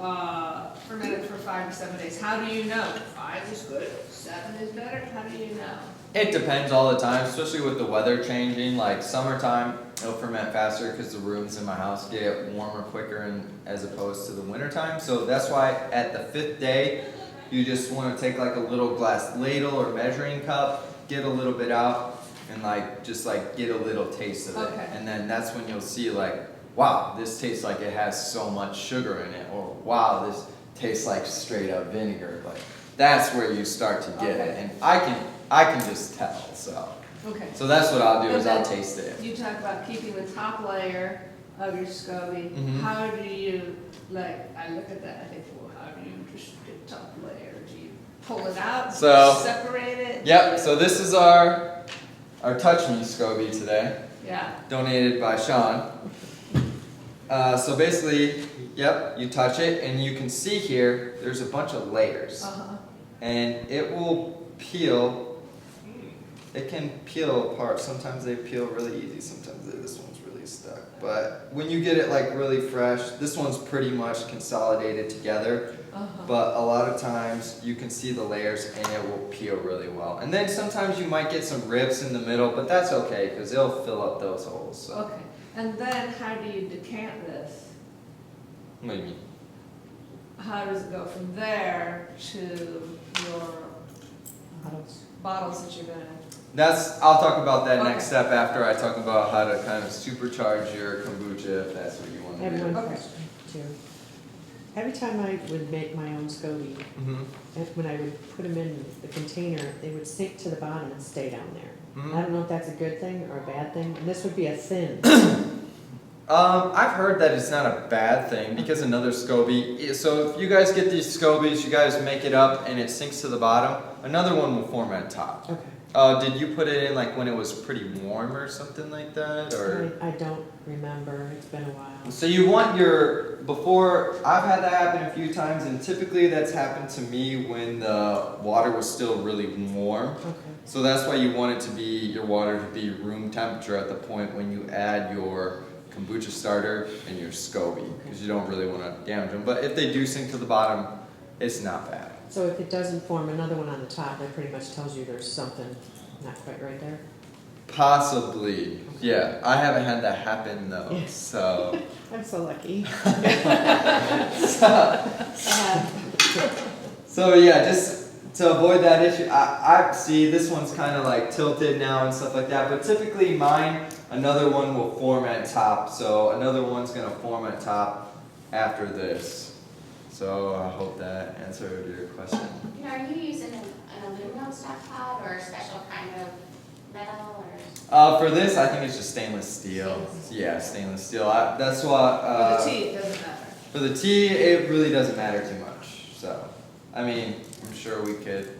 B: ferment it for 5 to 7 days. How do you know? 5 is good, 7 is better. How do you know?
A: It depends all the time, especially with the weather changing. Like summertime, it'll ferment faster because the rooms in my house get warmer quicker as opposed to the wintertime. So that's why at the 5th day, you just want to take like a little glass ladle or measuring cup, get a little bit out, and just get a little taste of it.
B: Okay.
A: And then that's when you'll see like, wow, this tastes like it has so much sugar in it, or wow, this tastes like straight up vinegar. Like that's where you start to get it,
B: Okay.
A: and I can just tell.
B: Okay.
A: So that's what I'll do is
B: And
A: I'll
B: then
A: taste it.
B: You talk about keeping the top layer of your SCOBY.
A: Mhm.
B: How do you, I look at that, I think, well, how do you just get top layer? Do you pull it out,
A: So-
B: separate it?
A: Yep. So this is our Touch Me SCOBY today,
B: Yeah.
A: donated by Sean. So basically, yep, you touch it and you can see here, there's a bunch of layers.
B: Uh-huh.
A: And it will peel, it can peel apart. Sometimes they peel really easy, sometimes this one's really stuck. But when you get it really fresh, this one's pretty much consolidated together.
B: Uh-huh.
A: But a lot of times you can see the layers and it will peel really well. And then sometimes you might get some rips in the middle, but that's okay because it'll fill up those holes. So.
B: Okay. And then how do you decant this?
A: What do you mean?
B: How does it go from there to your bottles that you're gonna?
A: I'll talk about that
B: Okay.
A: next step after I talk about how to kind of supercharge your kombucha if that's what you want
D: I
A: to
D: have
A: do.
D: one
B: Okay.
D: question too. Every time I would make my own SCOBY,
A: Mhm.
D: when I would put them in the container, they would sink to the bottom and stay down there.
A: Mhm.
D: I don't know if that's a good thing or a bad thing. And this would be a thin.
A: I've heard that it's not a bad thing because another SCOBY, so if you guys get these SCOBYs, you guys make it up and it sinks to the bottom, another one will form at top.
D: Okay.
A: Did you put it in when it was pretty warm or something like that, or?
D: I don't remember. It's been a while.
A: So you want I've had that happen a few times, and typically that's happened to me when the water was still really warm.
D: Okay.
A: So that's why you want your water to be room temperature at the point when you add your kombucha starter and your SCOBY, because you don't really want to damage them. But if they do sink to the bottom, it's not bad.
D: So if it doesn't form another one on the top, that pretty much tells you there's something not quite right there?
A: Possibly, yeah. I haven't had that happen though,
D: Yes.
A: so.
D: I'm so lucky.
A: So yeah, just to avoid that issue, I see this one's kind of tilted now and stuff like that, but typically mine, another one will form at top, so another one's gonna form at top after this. So I hope that answered your question.
H: Are you using an aluminum stock pot or a special kind of metal or?
A: For this, I think it's just stainless steel. Yeah, stainless steel. That's what.
B: For the tea, it doesn't matter.
A: For the tea, it really doesn't matter too much. So, I mean, I'm sure we could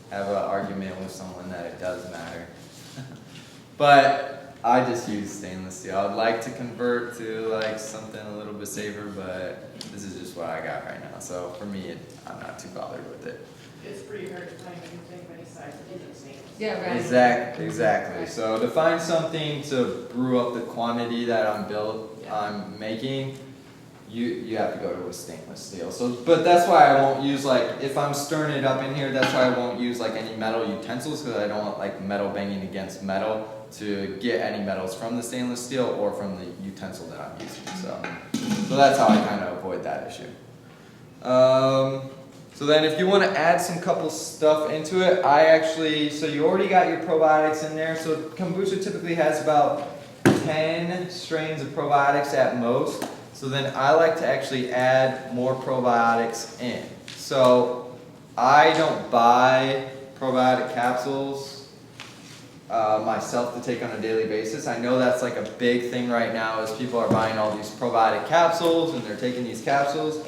A: have an argument with someone that it does matter. But I just use stainless steel. I'd like to convert to like something a little bit safer, but this is just what I got right now. So for me, I'm not too bothered with it.
G: It's pretty hard to find anything of any size that isn't stainless.
B: Yeah, right.
A: Exactly. So to find something to brew up the quantity that I'm making, you have to go to a stainless steel. So, but that's why I won't use like, if I'm stirring it up in here, that's why I won't use like any metal utensils, because I don't want like metal banging against metal to get any metals from the stainless steel or from the utensil that I'm using. So that's how I kind of avoid that issue. So then if you want to add some couple stuff into it, so you already got your probiotics in there. So kombucha typically has about 10 strains of probiotics at most. So then I like to actually add more probiotics in. So I don't buy probiotic capsules myself to take on a daily basis. I know that's like a big thing right now, is people are buying all these probiotic capsules and they're taking these capsules.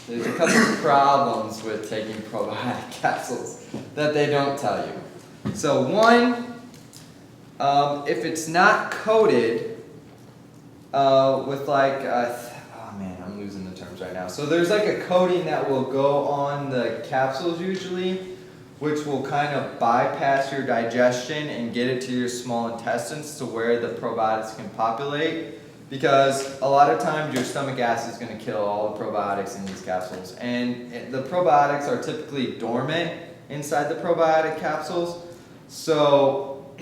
A: There's a couple of problems with taking probiotic capsules that they don't tell you. So one, if it's not coated with like, oh man, I'm losing the terms right now. So there's like a coating that will go on the capsules usually, which will kind of bypass your digestion and get it to your small intestines to where the probiotics can populate. Because a lot of times your stomach acid is going to kill all the probiotics in these capsules. And the probiotics are typically dormant inside the probiotic capsules. So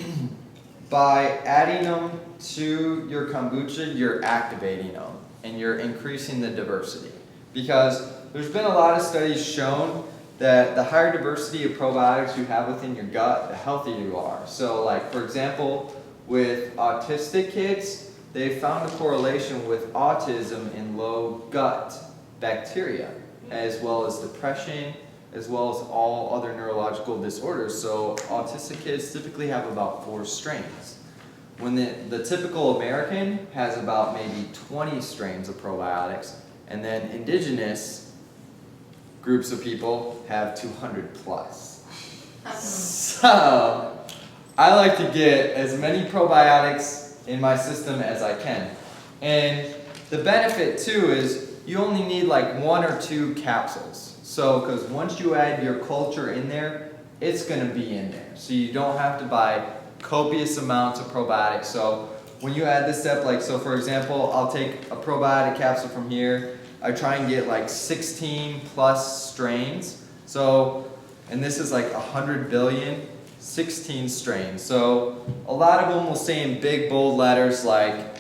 A: by adding them to your kombucha, you're activating them and you're increasing the diversity. Because there's been a lot of studies shown that the higher diversity of probiotics you have within your gut, the healthier you are. So like, for example, with autistic kids, they found a correlation with autism in low gut bacteria, as well as depression, as well as all other neurological disorders. So autistic kids typically have about 4 strains. When the typical American has about maybe 20 strains of probiotics, and then indigenous groups of people have 200 plus. So I like to get as many probiotics in my system as I can. And the benefit too is you only need like 1 or 2 capsules. So, because once you add your culture in there, it's going to be in there. So you don't have to buy copious amounts of probiotics. So when you add this step, like, so for example, I'll take a probiotic capsule from here. I try and get like 16 plus strains. So, and this is like 100 billion. 16 strains. So a lot of them will say in big bold letters like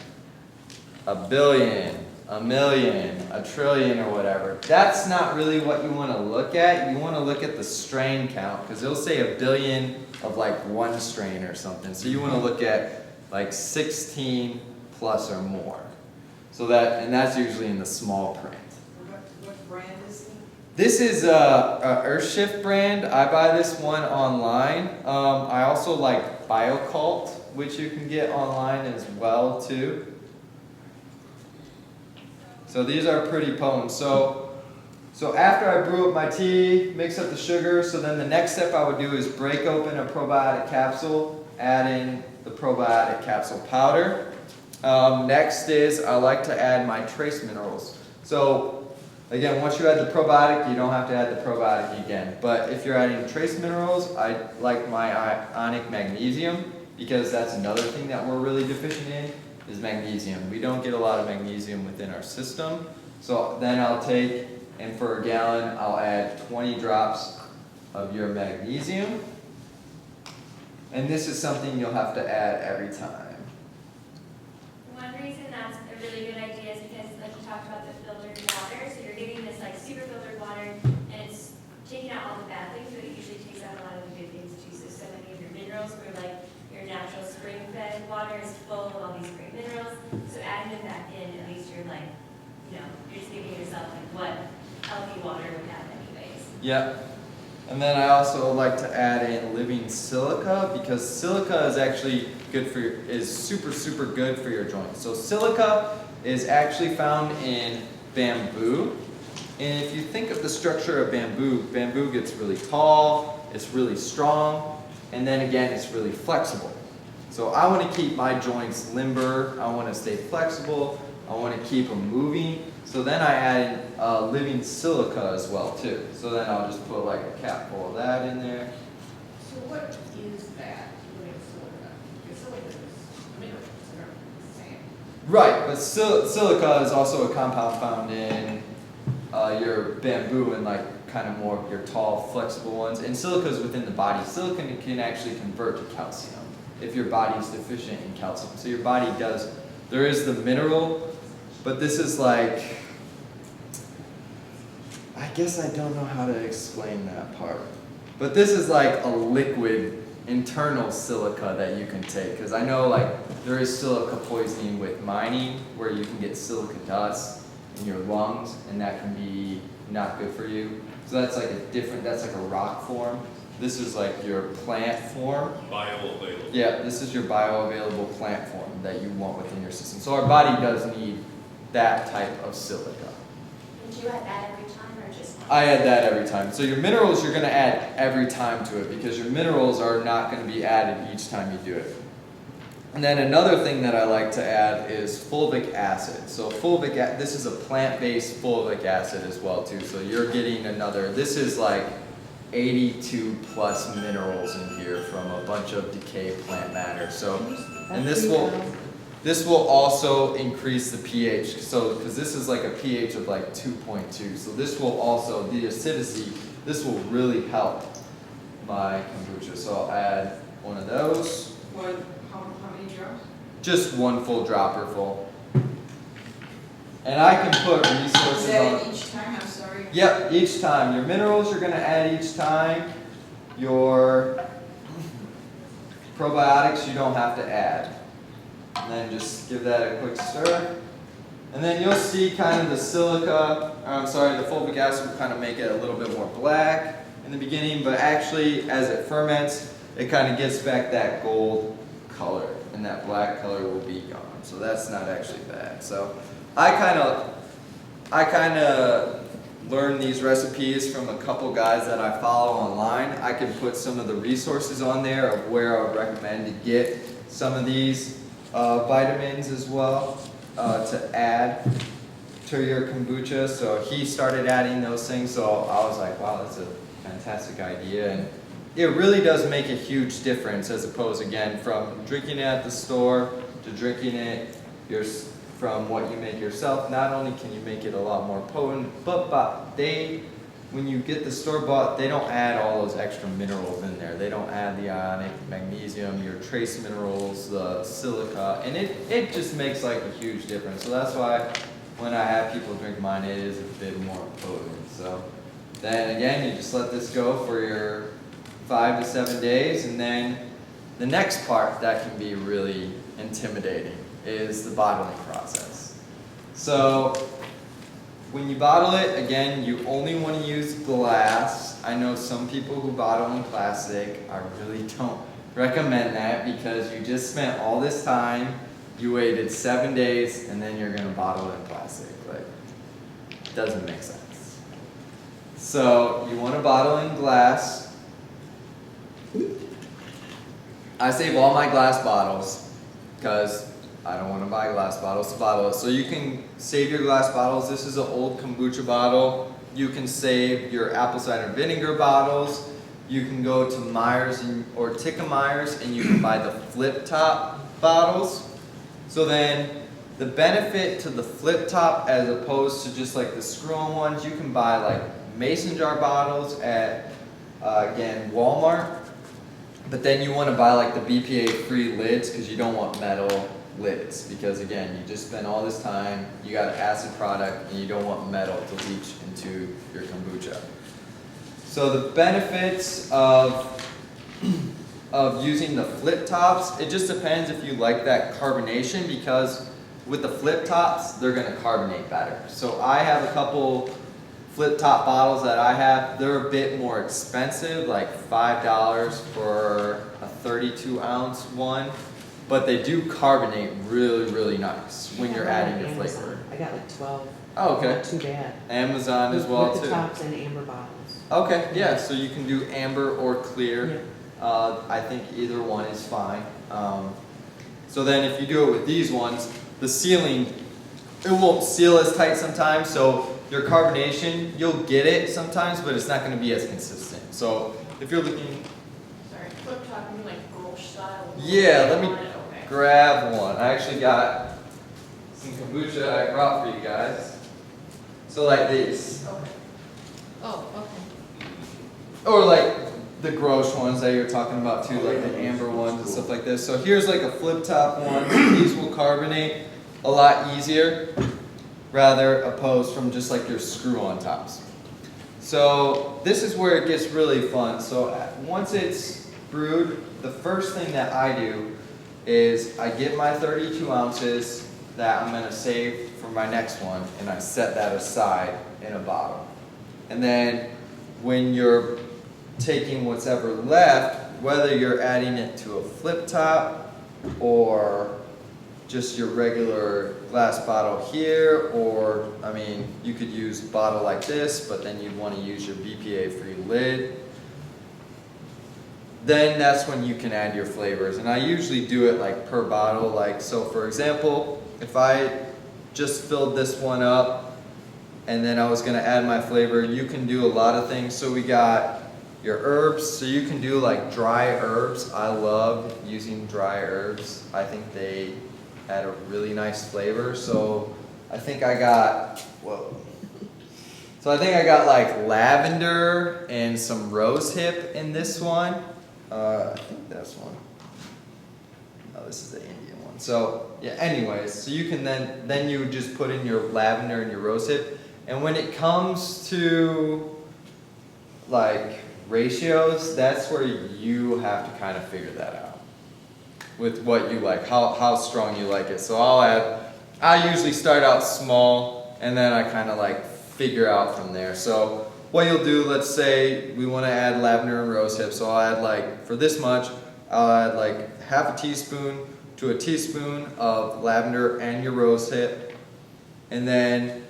A: a billion, a million, a trillion, or whatever. That's not really what you want to look at. You want to look at the strain count, because it'll say a billion of like 1 strain or something. So you want to look at like 16 plus or more. So that's usually in the small print.
G: What brand is it?
A: This is a Earthshift brand. I buy this one online. I also like BioCult, which you can get online as well too. So these are pretty potent. So after I brew up my tea, mix up the sugar, so then the next step I would do is break open a probiotic capsule, add in the probiotic capsule powder. Next is I like to add my trace minerals. So again, once you add the probiotic, you don't have to add the probiotic again. But if you're adding trace minerals, I like my ionic magnesium, because that's another thing that we're really deficient in, is magnesium. We don't get a lot of magnesium within our system. So then I'll take, and for a gallon, I'll add 20 drops of your magnesium. And this is something you'll have to add every time.
F: One reason that's a really good idea is because, like you talked about, the filtered water. So you're getting this like super filtered water, and it's taking out all the bad things, but it usually takes out a lot of the good things too. So many of your minerals, where like your natural spring-fed water is full of all these great minerals. So adding them back in, at least you're like, you're just giving yourself like what healthy water would have anyways.
A: Yep. And then I also like to add in living silica, because silica is actually good for is super good for your joints. So silica is actually found in bamboo. And if you think of the structure of bamboo, bamboo gets really tall, it's really strong. and then again, it's really flexible. So I want to keep my joints limber, I want to stay flexible, I want to keep them moving. So then I added living silica as well too. So then I'll just put like a cap full of that in there.
G: So what is that, living silica? Because silica is minerals, they're the same.
A: Right, but silica is also a compound found in your bamboo and like kind of more of your tall, flexible ones. And silica is within the body. Silicon can actually convert to calcium if your body is deficient in calcium. So your body does, there is the mineral, but this is like, I guess I don't know how to explain that part. But this is like a liquid internal silica that you can take. Because I know like there is silica poisoning with mining where you can get silica dust in your lungs and that can be not good for you. So that's like a different, that's like a rock form. This is like your plant form.
E: Bioavailable.
A: Yeah, this is your bioavailable plant form that you want within your system. So our body does need that type of silica.
H: Would you add that every time or just?
A: I add that every time. So your minerals you're going to add every time to it because your minerals are not going to be added each time you do it. And then another thing that I like to add is fulvic acid. So this is a plant-based fulvic acid as well too. So you're getting another, this is like 82 plus minerals in here from a bunch of decayed plant matter. So, and this will also increase the pH. So, because this is like a pH of like 2.2. So this will also, the acidity, this will really help my kombucha. So I'll add one of those.
G: How many drops?
A: Just one full dropper full. And I can put
G: Is
A: resources
G: that
A: on.
G: each time, I'm sorry?
A: Yep, each time. Your minerals you're going to add each time. Your probiotics you don't have to add. And then just give that a quick stir. And then you'll see kind of the silica, the fulvic acid will kind of make it a little bit more black in the beginning, but actually as it ferments, it kind of gets back that gold color, and that black color will be gone. So that's not actually bad. So I kind of learned these recipes from a couple guys that I follow online. I can put some of the resources on there of where I would recommend to get some of these vitamins as well to add to your kombucha. So he started adding those things, so I was like, wow, that's a fantastic idea. And it really does make a huge difference as opposed, again, from drinking it at the store to drinking it from what you make yourself. Not only can you make it a lot more potent, but when you get the store-bought, they don't add all those extra minerals in there. They don't add the ionic, magnesium, your trace minerals, the silica, and it just makes like a huge difference. So that's why when I have people drink mine, it is a bit more potent. So then again, you just let this go for your 5 to 7 days, and then the next part that can be really intimidating is the bottling process. So when you bottle it, again, you only want to use glass. I know some people who bottle in plastic. I really don't recommend that because you just spent all this time, you waited 7 days, and then you're going to bottle it in plastic. Like, it doesn't make sense. So you want to bottle in glass. I save all my glass bottles because I don't want to buy glass bottles to bottle it. So you can save your glass bottles. This is an old kombucha bottle. You can save your apple cider vinegar bottles. You can go to Myers or Tikka Myers and you can buy the flip top bottles. So then the benefit to the flip top as opposed to just like the screw-on ones, you can buy like mason jar bottles at, again, Walmart. But then you want to buy like the BPA-free lids because you don't want metal lids. Because again, you just spent all this time, you got an acid product, and you don't want metal to leach into your kombucha. So the benefits of using the flip tops, it just depends if you like that carbonation because with the flip tops, they're going to carbonate better. So I have a couple flip top bottles that I have. They're a bit more expensive, like $5 for a 32 ounce one, but they do carbonate really, really nice when you're adding your flavor.
D: I got like 12.
A: Oh, okay.
D: Not too bad.
A: Amazon as well
D: with
A: too.
D: the tops and amber bottles.
A: Okay, yeah, so you can do amber or clear.
D: Yeah.
A: I think either one is fine. So then if you do it with these ones, the sealing, it won't seal as tight sometimes, so your carbonation, you'll get it sometimes, but it's not going to be as consistent. So if you're looking,
G: Sorry, flip top, you mean like Grolsch style?
A: yeah, let me
G: Okay.
A: grab one. I actually got some kombucha I brought for you guys. So like these.
G: Okay.
B: Oh, okay.
A: Or like the Grolsch ones that you're talking about too, like the amber ones and stuff like this. So here's like a flip top one. These will carbonate a lot easier, rather opposed from just like your screw on tops. So this is where it gets really fun. So once it's brewed, the first thing that I do is I get my 32 ounces that I'm going to save for my next one, and I set that aside in a bottle. And then when you're taking what's ever left, whether you're adding it to a flip top or just your regular glass bottle here, or I mean, you could use a bottle like this, but then you'd want to use your BPA-free lid. Then that's when you can add your flavors. And I usually do it like per bottle. Like, so for example, if I just filled this one up and then I was gonna add my flavor, you can do a lot of things. So we got your herbs, so you can do like dry herbs. I love using dry herbs. I think they add a really nice flavor. So I think I got, whoa. So I think I got like lavender and some rose hip in this one. I think that's one. No, this is the Indian one. So yeah, anyways, so you can then you just put in your lavender and your rose hip. And when it comes to like ratios, that's where you have to kind of figure that out with what you like, how strong you like it. So I usually start out small and then I kind of like figure out from there. So what you'll do, let's say we want to add lavender and rose hip, so I'll add like, for this much, I'll add like half a teaspoon to a teaspoon of lavender and your rose hip, and then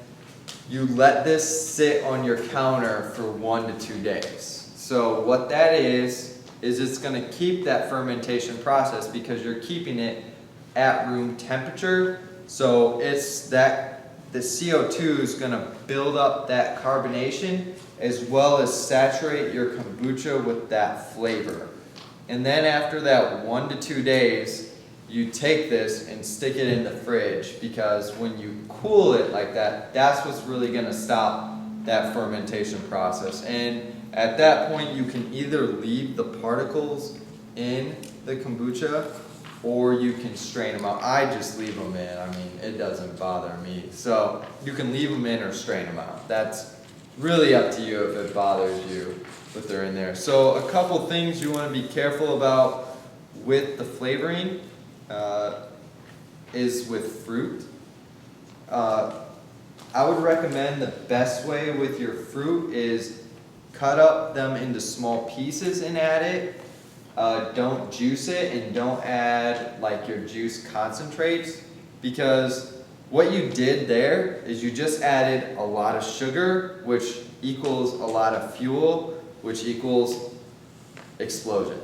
A: you let this sit on your counter for 1 to 2 days. So what that is it's going to keep that fermentation process because you're keeping it at room temperature. So it's that the CO2 is going to build up that carbonation as well as saturate your kombucha with that flavor. And then after that 1 to 2 days, you take this and stick it in the fridge, because when you cool it like that, that's what's really going to stop that fermentation process. And at that point, you can either leave the particles in the kombucha or you can strain them out. I just leave them in. I mean, it doesn't bother me. So you can leave them in or strain them out. That's really up to you if it bothers you if they're in there. So a couple things you want to be careful about with the flavoring is with fruit. I would recommend the best way with your fruit is cut up them into small pieces and add it. Don't juice it, and don't add like your juice concentrates, because what you did there is you just added a lot of sugar, which equals a lot of fuel, which equals explosion.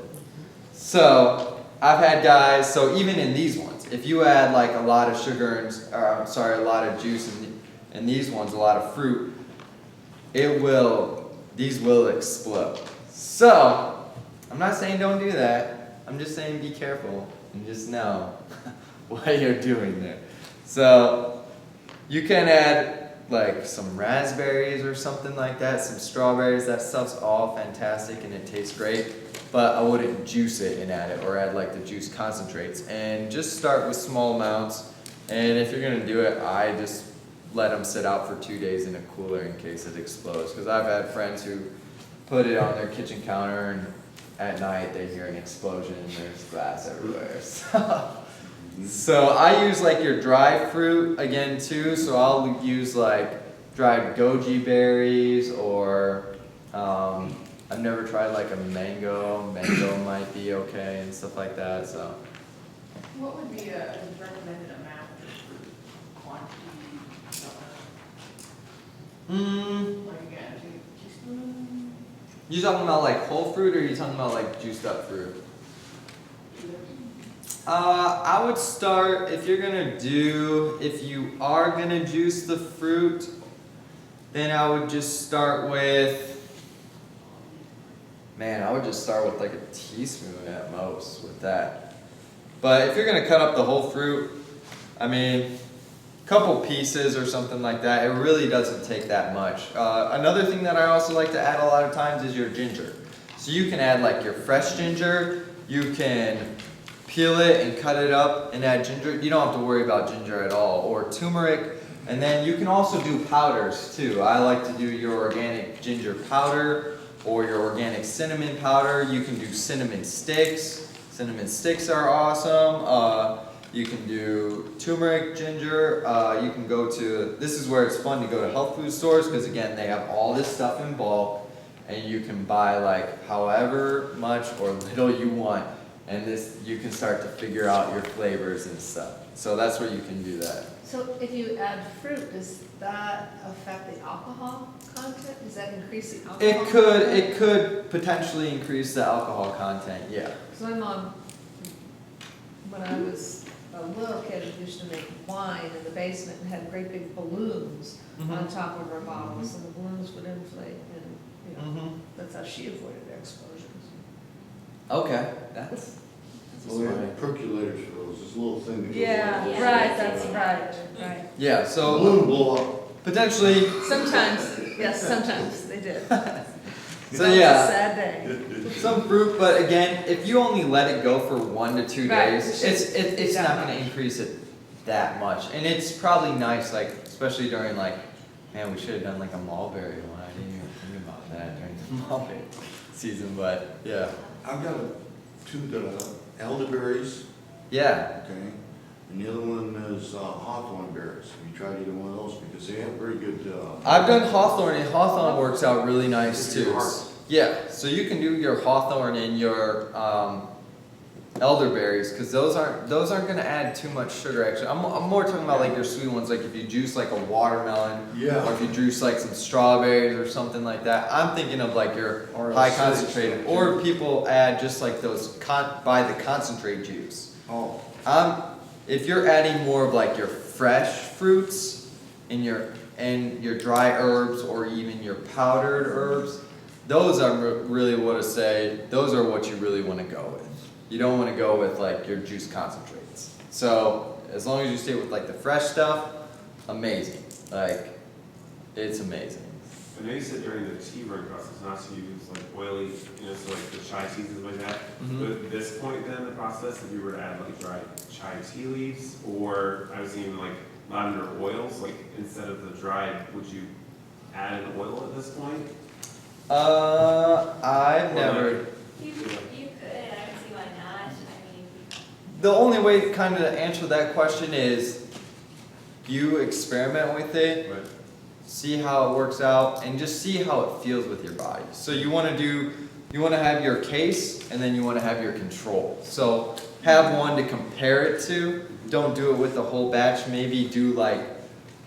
A: So I've had guys, so even in these ones, if you add like a lot of sugar and, a lot of juice and these ones, a lot of fruit, these will explode. So I'm not saying don't do that. I'm just saying be careful and just know what you're doing there. So you can add like some raspberries or something like that, some strawberries. That stuff's all fantastic and it tastes great. But I wouldn't juice it and add it, or add like the juice concentrates. And just start with small amounts. And if you're gonna do it, I just let them sit out for 2 days in a cooler in case it explodes. Because I've had friends who put it on their kitchen counter and at night they hear an explosion and there's glass everywhere. So I use like your dry fruit again too. So I'll use like dried goji berries, or I've never tried like a mango. Mango might be okay and stuff like that. So
G: What would be a recommended amount of fruit quantity?
A: Mm,
G: Like again, 2 teaspoons?
A: You talking about like whole fruit, or are you talking about like juiced up fruit? I would start, if you are gonna juice the fruit, then I would just start with, I would just start with like a teaspoon at most with that. But if you're gonna cut up the whole fruit, couple pieces or something like that, it really doesn't take that much. Another thing that I also like to add a lot of times is your ginger. So you can add like your fresh ginger, you can peel it and cut it up and add ginger. You don't have to worry about ginger at all, or turmeric. And then you can also do powders too. I like to do your organic ginger powder or your organic cinnamon powder. You can do cinnamon sticks. Cinnamon sticks are awesome. You can do turmeric, ginger. You can go to, this is where it's fun to go to health food stores, because again, they have all this stuff in bulk, and you can buy like however much or little you want, and this, you can start to figure out your flavors and stuff. So that's where you can do that.
B: So if you add fruit, does that affect the alcohol content? Does that increase the alcohol?
A: It could potentially increase the alcohol content, yeah.
B: So my mom, when I was a little kid, used to make wine in the basement and had great big balloons on top of her bottles, and the balloons would inflate, and that's how she avoided explosions.
A: Okay, that's
C: Well, we have percolators for those, this little thing that goes.
B: Yeah,
C: on.
B: right, that's right.
A: yeah.
C: The
A: So
C: balloon blow up.
A: potentially,
B: Sometimes, yes, sometimes they did.
A: so
B: That was
A: yeah.
B: a sad day.
A: Some fruit, but again, if you only let it go for 1 to 2
B: Right,
A: days, it's
B: that
A: not
B: much.
A: going to increase it that much. And it's probably nice, like, especially during like, man, we should have done like a mulberry one. I didn't even think about that during the mulberry season, but yeah.
C: I've got two elderberries,
A: Yeah.
C: okay, and the other one is hawthorn berries. Have you tried either one of those? Because they have very good,
A: I've done hawthorn, and hawthorn works out really nice
C: Good for
A: too.
C: your heart.
A: Yeah, so you can do your hawthorn and your elderberries, because those aren't going to add too much sugar. Actually, I'm more talking about like your sweet ones, like if you juice like a watermelon,
C: Yeah.
A: or if you juice like some strawberries or something like that. I'm thinking of like your
C: Or
A: high
C: acidic
A: concentrated,
C: stuff,
A: or
C: too.
A: people add just like those buy the concentrate juice.
C: Oh,
A: If you're adding more of like your fresh fruits and your dry herbs, or even your powdered herbs, those are really what I say. Those are what you really want to go with. You don't want to go with like your juice concentrates. So as long as you stay with like the fresh stuff, amazing. Like, it's amazing.
E: I know you said during the tea brewing process not to use like oily, so like the chai teas and like that.
A: Mhm.
E: But at this point then, the process, if you were to add like dried chai tea leaves, or I was thinking like lavender oils, like instead of the dried, would you add an oil at this point?
A: I've never.
F: You could, I don't see why not,
A: The only way to kind of answer that question is you experiment with it,
E: Right.
A: see how it works out, and just see how it feels with your body. So you want to have your case, and then you want to have your control. So have one to compare it to. Don't do it with the whole batch. Maybe do like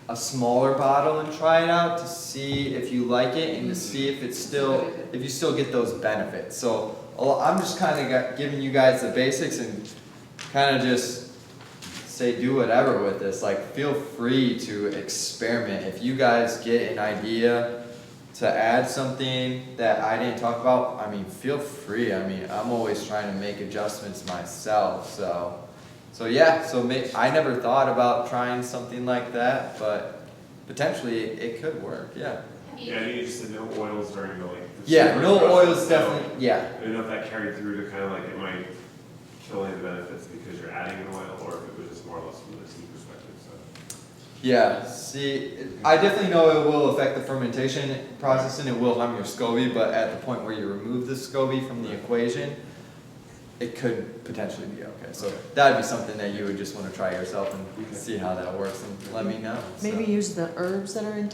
A: a smaller bottle and try it out to see if you like it, and to see if you still get those benefits. So I'm just kind of giving you guys the basics, and kind of just say do whatever with this. Like, feel free to experiment. If you guys get an idea to add something that I didn't talk about, feel free. I'm always trying to make adjustments myself. So yeah, I never thought about trying something like that, but potentially it could work, yeah.
E: Yeah, you just said no oils during the like. The
A: Yeah,
E: tea
A: no
E: brewing
A: oils
E: process, so
A: definitely, yeah.
E: I don't know if that carried through to kind of like it might kill any of the benefits because you're adding an oil, or if it was just more or less from the tea perspective, so.
A: Yeah, see, I definitely know it will affect the fermentation process, and it will harm your SCOBY, but at the point where you remove the SCOBY from the equation, it could potentially be okay. So that'd be something that you would just want to try yourself and see how that works, and let me know. So.
D: Maybe use the herbs that are in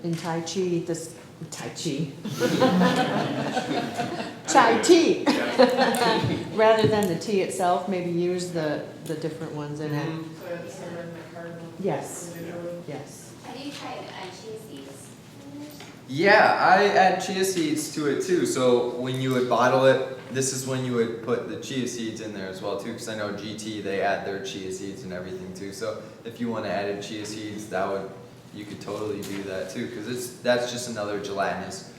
D: in Tai Chi, Tai Chi. Chai tea. Rather than the tea itself, maybe use the different ones in it.
A: Mhm.
G: So it's cinnamon, the cardamom.
D: Yes.
G: individually.
D: Yes.
H: Have you tried chia seeds?
A: Yeah, I add chia seeds to it too. So when you would bottle it, this is when you would put the chia seeds in there as well too. Because I know GT, they add their chia seeds and everything too. So if you want to add in chia seeds, you could totally do that too. Because that's just another gelatinous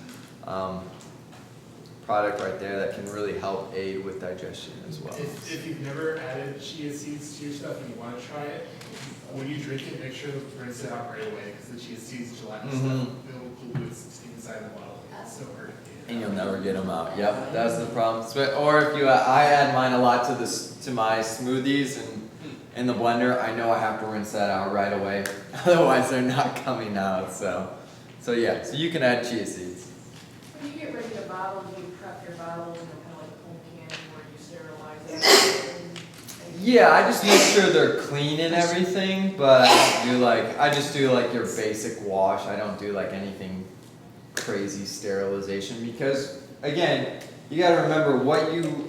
A: product right there that can really help aid with digestion as well.
I: If you've never added chia seeds to your stuff and you want to try it, when you drink it, make sure to rinse it out right away, because the chia seeds, gelatinous stuff, it'll glue inside the bottle. It's so hard.
A: And you'll never get them out. Yep, that's the problem. Or if I add mine a lot to my smoothies and in the blender, I know I have to rinse that out right away. Otherwise, they're not coming out. So yeah. So you can add chia seeds.
G: When you get ready to bottle, do you prep your bottles in kind of like a cold can where you sterilize it?
A: Yeah, I just make sure they're clean and everything, but I just do like your basic wash. I don't do like anything crazy sterilization because again, you got to remember what you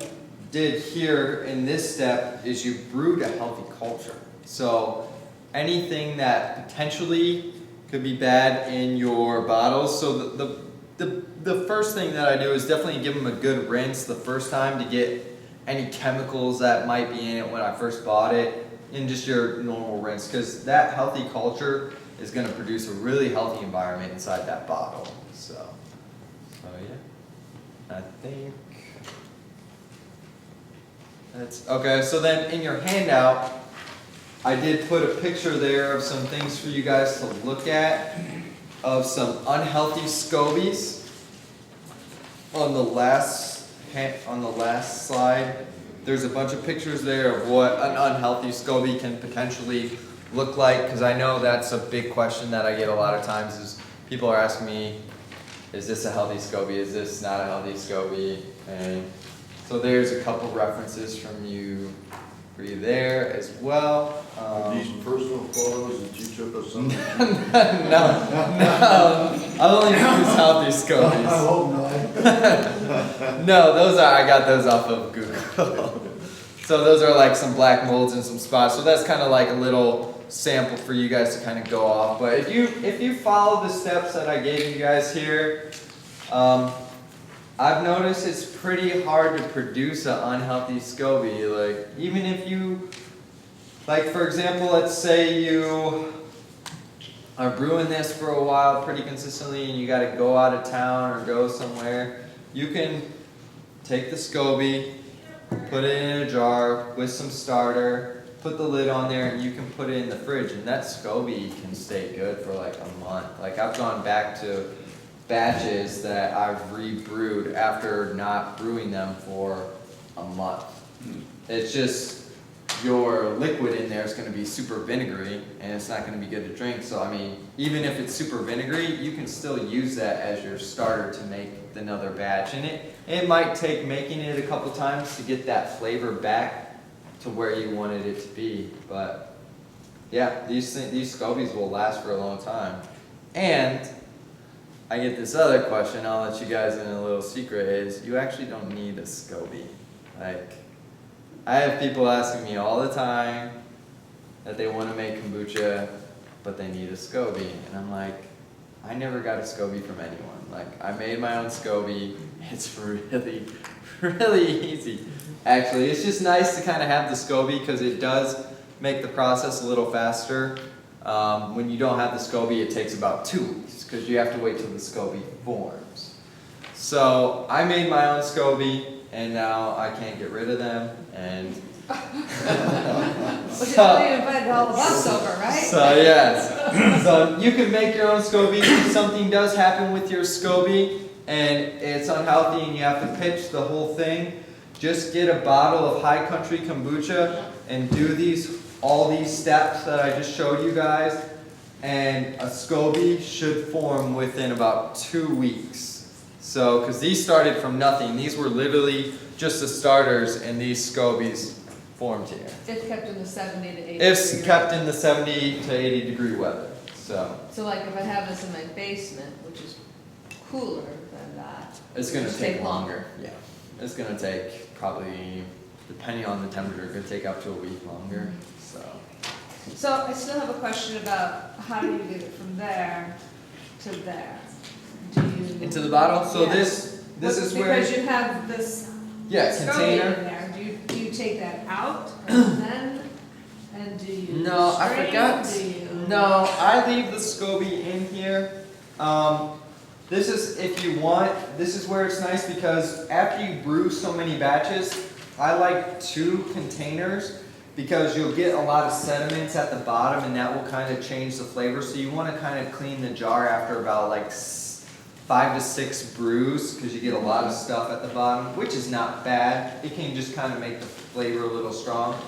A: did here in this step is you brewed a healthy culture. So anything that potentially could be bad in your bottles. So the first thing that I do is definitely give them a good rinse the first time to get any chemicals that might be in it when I first bought it, and just your normal rinse, because that healthy culture is going to produce a really healthy environment inside that bottle. So yeah, I think that's okay. So then in your handout, I did put a picture there of some things for you guys to look at of some unhealthy SCOBYs. On the last slide, there's a bunch of pictures there of what an unhealthy SCOBY can potentially look like, because I know that's a big question that I get a lot of times is people are asking me, is this a healthy SCOBY? Is this not a healthy SCOBY? And so there's a couple references for you there as well.
C: Are these personal photos that you took of something?
A: No, I've only used healthy SCOBYs.
C: I hope not.
A: No, I got those off of Google. So those are like some black molds and some spots. So that's kind of like a little sample for you guys to kind of go off. But if you follow the steps that I gave you guys here, I've noticed it's pretty hard to produce an unhealthy SCOBY. Like even if you, like for example, let's say you are brewing this for a while pretty consistently and you got to go out of town or go somewhere, you can take the SCOBY, put it in a jar with some starter, put the lid on there, and you can put it in the fridge, and that SCOBY can stay good for like a month. Like I've gone back to batches that I've rebrewed after not brewing them for a month. It's just your liquid in there is going to be super vinegary and it's not going to be good to drink. So I mean, even if it's super vinegary, you can still use that as your starter to make another batch. And it might take making it a couple times to get that flavor back to where you wanted it to be. But yeah, these SCOBYs will last for a long time. And I get this other question, I'll let you guys in a little secret, is you actually don't need a SCOBY. Like, I have people asking me all the time that they want to make kombucha, but they need a SCOBY. And I'm like, I never got a SCOBY from anyone. Like, I made my own SCOBY. It's really, really easy. Actually, it's just nice to kind of have the SCOBY because it does make the process a little faster. When you don't have the SCOBY, it takes about 2 weeks because you have to wait till the SCOBY forms. So I made my own SCOBY, and now I can't get rid of them. And
B: Which is why you invited all of us over, right?
A: So yes, so you can make your own SCOBY. If something does happen with your SCOBY and it's unhealthy and you have to pitch the whole thing, just get a bottle of High Country Kombucha and do all these steps that I just showed you guys, and a SCOBY should form within about 2 weeks. So, because these started from nothing, these were literally just the starters, and these SCOBYs formed here.
B: If kept in the 70 to 80
A: If
B: degree
A: kept
B: weather.
A: in the 70 to 80 degree weather. So
B: So like if I have this in my basement, which is cooler than that.
A: it's going to
B: just
A: take longer. Yeah, it's going to take probably, depending on the temperature, it could take up to a week longer.
B: So I still have a question about how do you get it from there to there? Do
A: into the bottle. So
B: Yeah.
A: this is where,
B: Because you have this
A: yeah,
B: SCOBY
A: container.
B: in there, do you take that out and then, and do you
A: No, I
B: strain?
A: forgot.
B: Do you?
A: No, I leave the SCOBY in here. This is, if you want, this is where it's nice because after you brew so many batches, I like 2 containers because you'll get a lot of sediments at the bottom and that will kind of change the flavor. So you want to kind of clean the jar after about like 5 to 6 brews because you get a lot of stuff at the bottom, which is not bad. It can just kind of make the flavor a little strong.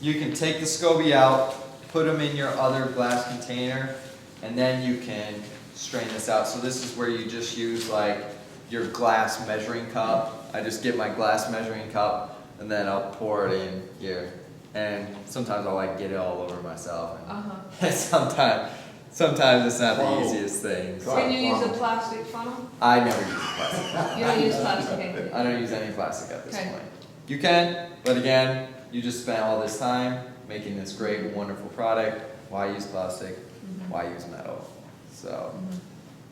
A: You can take the SCOBY out, put them in your other glass container, and then you can strain this out. So this is where you just use like your glass measuring cup. I just get my glass measuring cup and then I'll pour it in here. And sometimes I'll like get it all over myself. And sometimes it's not the
C: Funnel.
A: easiest thing.
B: Can you use a plastic funnel?
A: I never use plastic.
B: You don't use plastic, okay.
A: I don't use any plastic at this
B: Okay.
A: point. You can, but again, you just spent all this time making this great, wonderful product. Why use plastic? Why use metal?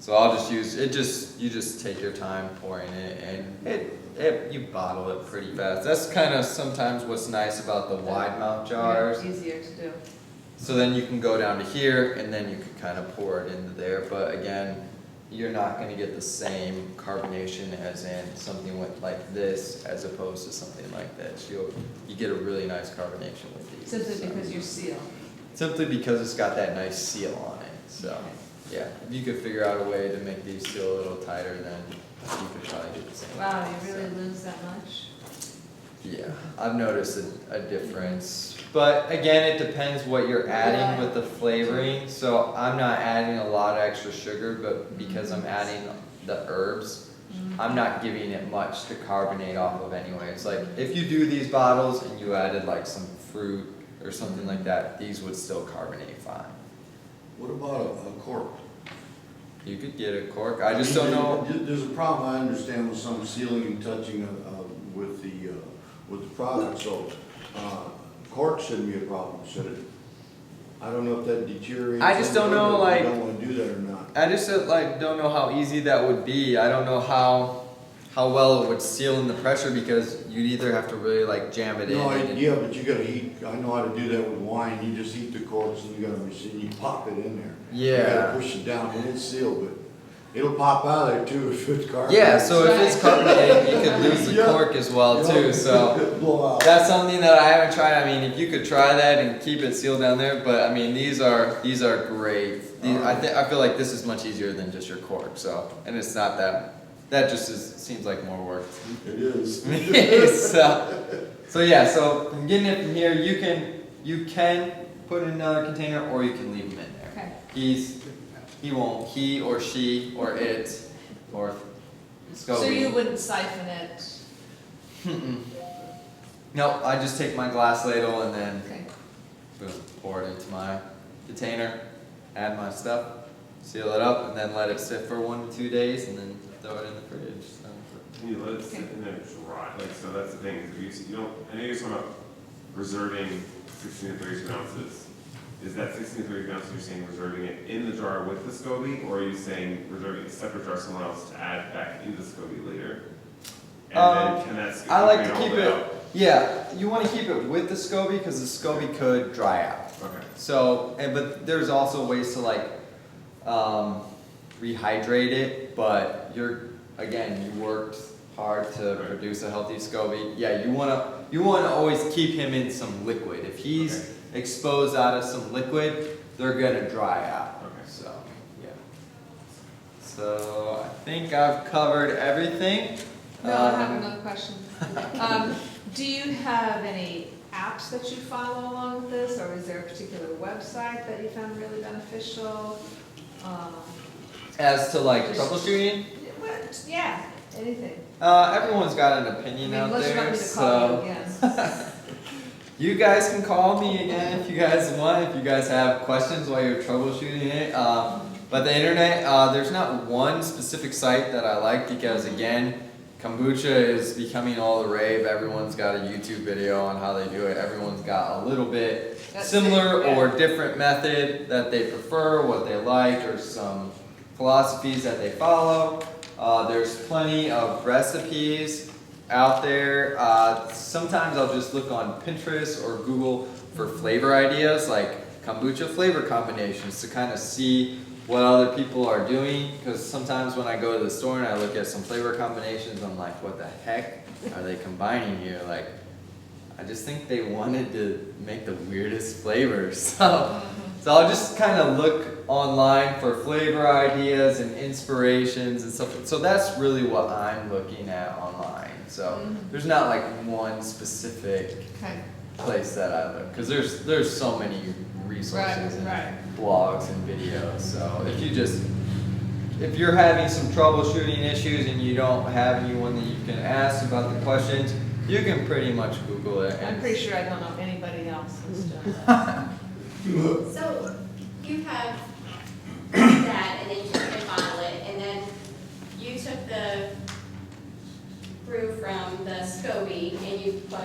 A: So I'll just use it. You just take your time pouring it, and you bottle it pretty fast. That's kind of sometimes what's nice about the wide mouth jars.
B: Yeah, easier to do.
A: So then you can go down to here, and then you can kind of pour it into there. But again, you're not going to get the same carbonation as in something with like this, as opposed to something like this. You get a really nice carbonation with these.
B: Simply because you're sealed.
A: Simply because it's got that nice seal on it. So yeah, if you could figure out a way to make these seal a little tighter, then you could probably do the same.
B: Wow, you really lose that much?
A: Yeah, I've noticed a difference. But again, it depends what you're adding with the flavoring. So I'm not adding a lot of extra sugar, but because I'm adding the herbs, I'm not giving it much to carbonate off of anyway. It's like if you do these bottles and you added like some fruit or something like that, these would still carbonate fine.
C: What about a cork?
A: You could get a cork. I just don't know.
C: There's a problem I understand with some sealing and touching with the product, so cork shouldn't be a problem, should it? I don't know if that deteriorates.
A: I just don't know,
C: or
A: like-
C: you don't wanna do that or not.
A: I just like don't know how easy that would be. I don't know how well it would seal in the pressure because you'd either have to really like jam it in.
C: No,
A: and
C: yeah, but you gotta heat, I know how to do that with wine, you just heat the corks and you got a machine, you pop it in there. You
A: Yeah.
C: gotta push it down and it's sealed, but it'll pop out of there too if it's carbonated.
A: Yeah, so if it's carbonated, you could lose the
C: Yeah.
A: cork as well
C: Yeah.
A: too. So
C: Blow out.
A: that's something that I haven't tried. I mean, if you could try that and keep it sealed down there, but I mean, these are great. I feel like this is much easier than just your cork. So, and it's not that just seems like more work.
C: It is.
A: So yeah, so from getting it from here, you can put it in another container or you can leave them in there.
B: Okay.
A: He or she or it or SCOBY.
B: So you wouldn't siphon it?
A: Nope, I just take my glass ladle and then
B: Okay.
A: boom, pour it into my container, add my stuff, seal it up, and then let it sit for 1 to 2 days, and then throw it in the fridge. So.
E: You let it sit in there dry, like, so that's the thing, is you don't, I know you're talking about reserving 16 to 32 ounces. Is that 16 to 32 ounces, you're saying reserving it in the jar with the SCOBY, or are you saying reserving a separate jar somewhere else to add back into the SCOBY later? And then can that
A: I like to
E: all
A: keep
E: that
A: it.
E: out?
A: Yeah, you want to keep it with the SCOBY because the SCOBY could dry out.
E: Okay.
A: So, but there's also ways to like rehydrate it. But you worked hard to produce a healthy SCOBY. Yeah, you wanna always keep him in some liquid. If he's exposed out of some liquid, they're gonna dry out.
E: Okay.
A: So yeah. So I think I've covered everything.
B: No, I have another question. Do you have any apps that you follow along with this, or is there a particular website that you found really beneficial?
A: As to like
B: Just-
A: troubleshooting,
B: Yeah, anything.
A: everyone's got an opinion out
B: Unless you want
A: there.
B: me to call you
A: So
B: again.
A: you guys can call me again if you guys want. If you guys have questions while you're troubleshooting it. But the internet, there's not one specific site that I like because again, kombucha is becoming all the rave. Everyone's got a YouTube video on how they do it. Everyone's got a little bit similar or different method that they prefer, what they like, or some philosophies that they follow. There's plenty of recipes out there. Sometimes I'll just look on Pinterest or Google for flavor ideas, like kombucha flavor combinations, to kind of see what other people are doing. Because sometimes when I go to the store and I look at some flavor combinations, I'm like, what the heck are they combining here? Like, I just think they wanted to make the weirdest flavors. So I'll just kind of look online for flavor ideas and inspirations and stuff. So that's really what I'm looking at online. So there's not like one specific
B: Okay.
A: place that I look, because there's so many resources and
B: Right.
A: blogs and videos. So if you're having some troubleshooting issues and you don't have anyone that you can ask about the questions, you can pretty much Google it.
B: I'm
A: and-
B: pretty sure I don't know anybody else that's doing that.
H: So you have that, and then you can bottle it, and then you took the brew from the SCOBY and you put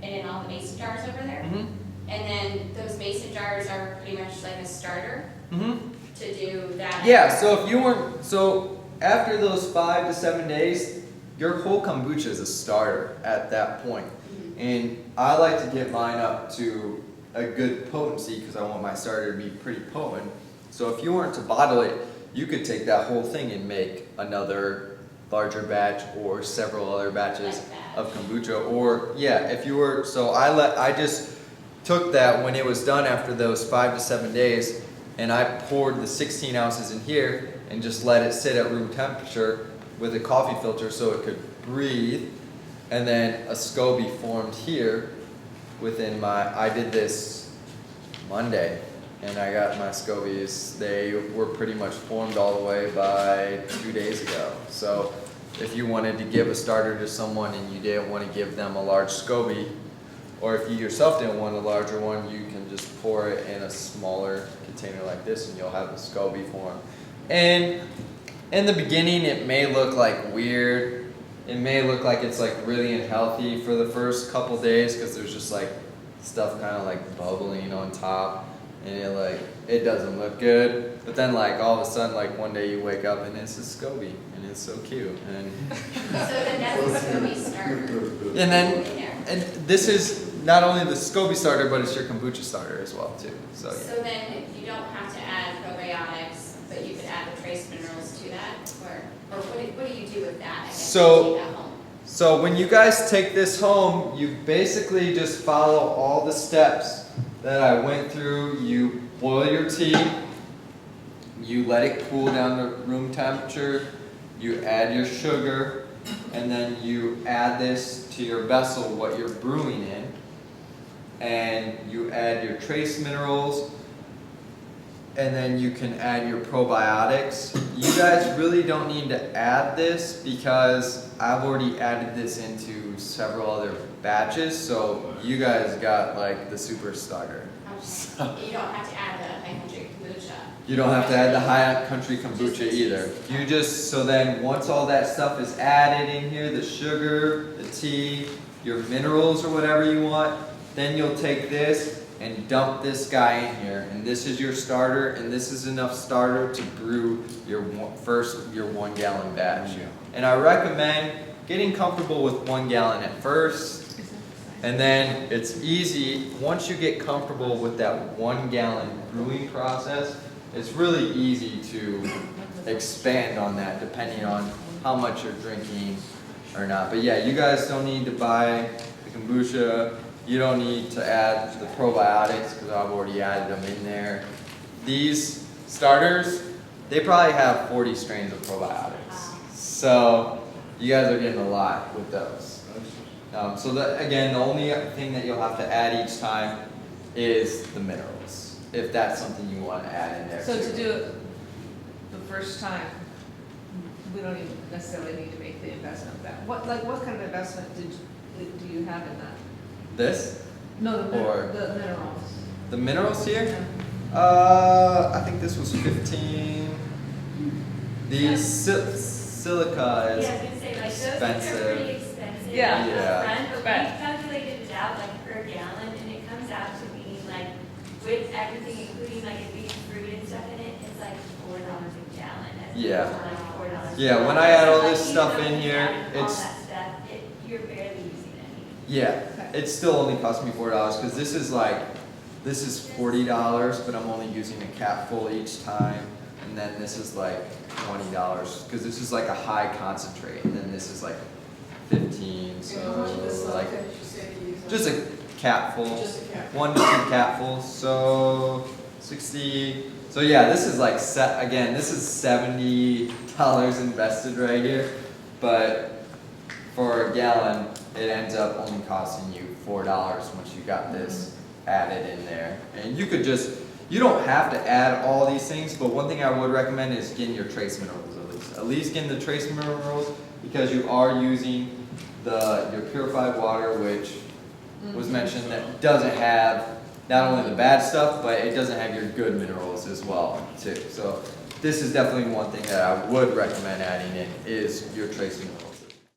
H: it in all the mason jars over there?
A: Mhm.
H: And then those mason jars are pretty much like a starter
A: Mhm.
H: to do that?
A: Yeah, so after those 5 to 7 days, your whole kombucha is a starter at that point. And I like to get mine up to a good potency because I want my starter to be pretty potent. So if you weren't to bottle it, you could take that whole thing and make another larger batch or several other batches
H: Like that.
A: of kombucha. Or yeah, if you were, so I just took that when it was done after those 5 to 7 days, and I poured the 16 ounces in here and just let it sit at room temperature with a coffee filter so it could breathe. And then a SCOBY formed here within I did this Monday, and I got my SCOBYs. They were pretty much formed all the way by 2 days ago. So if you wanted to give a starter to someone and you didn't want to give them a large SCOBY, or if you yourself didn't want a larger one, you can just pour it in a smaller container like this and you'll have a SCOBY form. And in the beginning it may look like weird. It may look like it's like really unhealthy for the first couple days because there's just like stuff kind of like bubbling on top, and it doesn't look good. But then like all of a sudden, like one day you wake up and it's a SCOBY and it's so cute. And
H: So then that's a SCOBY starter
A: and then
H: in there.
A: and this is not only the SCOBY starter, but it's your kombucha starter as well too. So yeah.
H: So then you don't have to add probiotics, but you could add the trace minerals to that, or what do you do with that? I guess
A: So-
H: you take that home.
A: So when you guys take this home, you basically just follow all the steps that I went through. You boil your tea, you let it cool down to room temperature, you add your sugar, and then you add this to your vessel, what you're brewing in, and you add your trace minerals, and then you can add your probiotics. You guys really don't need to add this because I've already added this into several other batches, so you guys got like the super starter.
H: Okay. You don't have to add the high country kombucha.
A: You don't have to add the high country kombucha either. You just, so then once all that stuff is added in here, the sugar, the tea, your minerals or whatever you want, then you'll take this and dump this guy in here, and this is your starter, and this is enough starter to brew your 1 gallon batch. And I recommend getting comfortable with 1 gallon at first, and then it's easy, once you get comfortable with that 1 gallon brewing process, it's really easy to expand on that depending on how much you're drinking or not. But yeah, you guys don't need to buy the kombucha. You don't need to add the probiotics because I've already added them in there. These starters, they probably have 40 strains of probiotics. So you guys are getting a lot with those. So that, again, the only thing that you'll have to add each time is the minerals, if that's something you want to add in there.
B: So
A: too.
B: to do it the first time, we don't even necessarily need to make the investment of that. What kind of investment do you have in that?
A: This?
B: No,
A: Or-
B: the minerals.
A: The minerals here? I think this was 15. The silica is
F: Yeah, I was gonna say, like, those things are
A: expensive.
F: pretty expensive
B: Yeah.
A: Yeah.
F: upfront, but
B: Right.
F: we calculated it out like per gallon, and it comes out to be like, with everything, including like it being fruit and stuff in it, it's like $4 a gallon. As
A: Yeah.
F: opposed to like $4.
A: Yeah, when I add all
F: Like,
A: this
F: even
A: stuff
F: though
A: in
F: you
A: here,
F: add all
A: it's,
F: that stuff, you're barely using any.
A: yeah, it still only cost me $4, cause this is $40, but I'm only using a cap full each time. And then this is like $20, cause this is like a high concentrate, and then this is like 15,
G: And how much of this
A: so like,
G: did you say you use?
A: just a capful.
G: Just a cap.
A: 1 to 2 capfuls, so 60. So yeah, this is like again, this is $70 invested right here, but for a gallon, it ends up only costing you $4 once you got this added in there. And you could you don't have to add all these things, but one thing I would recommend is getting your trace minerals at least. At least getting the trace minerals, because you are using your purified water, which was mentioned, that doesn't have not only the bad stuff, but it doesn't have your good minerals as well too. So this is definitely one thing that I would recommend adding in is your trace minerals.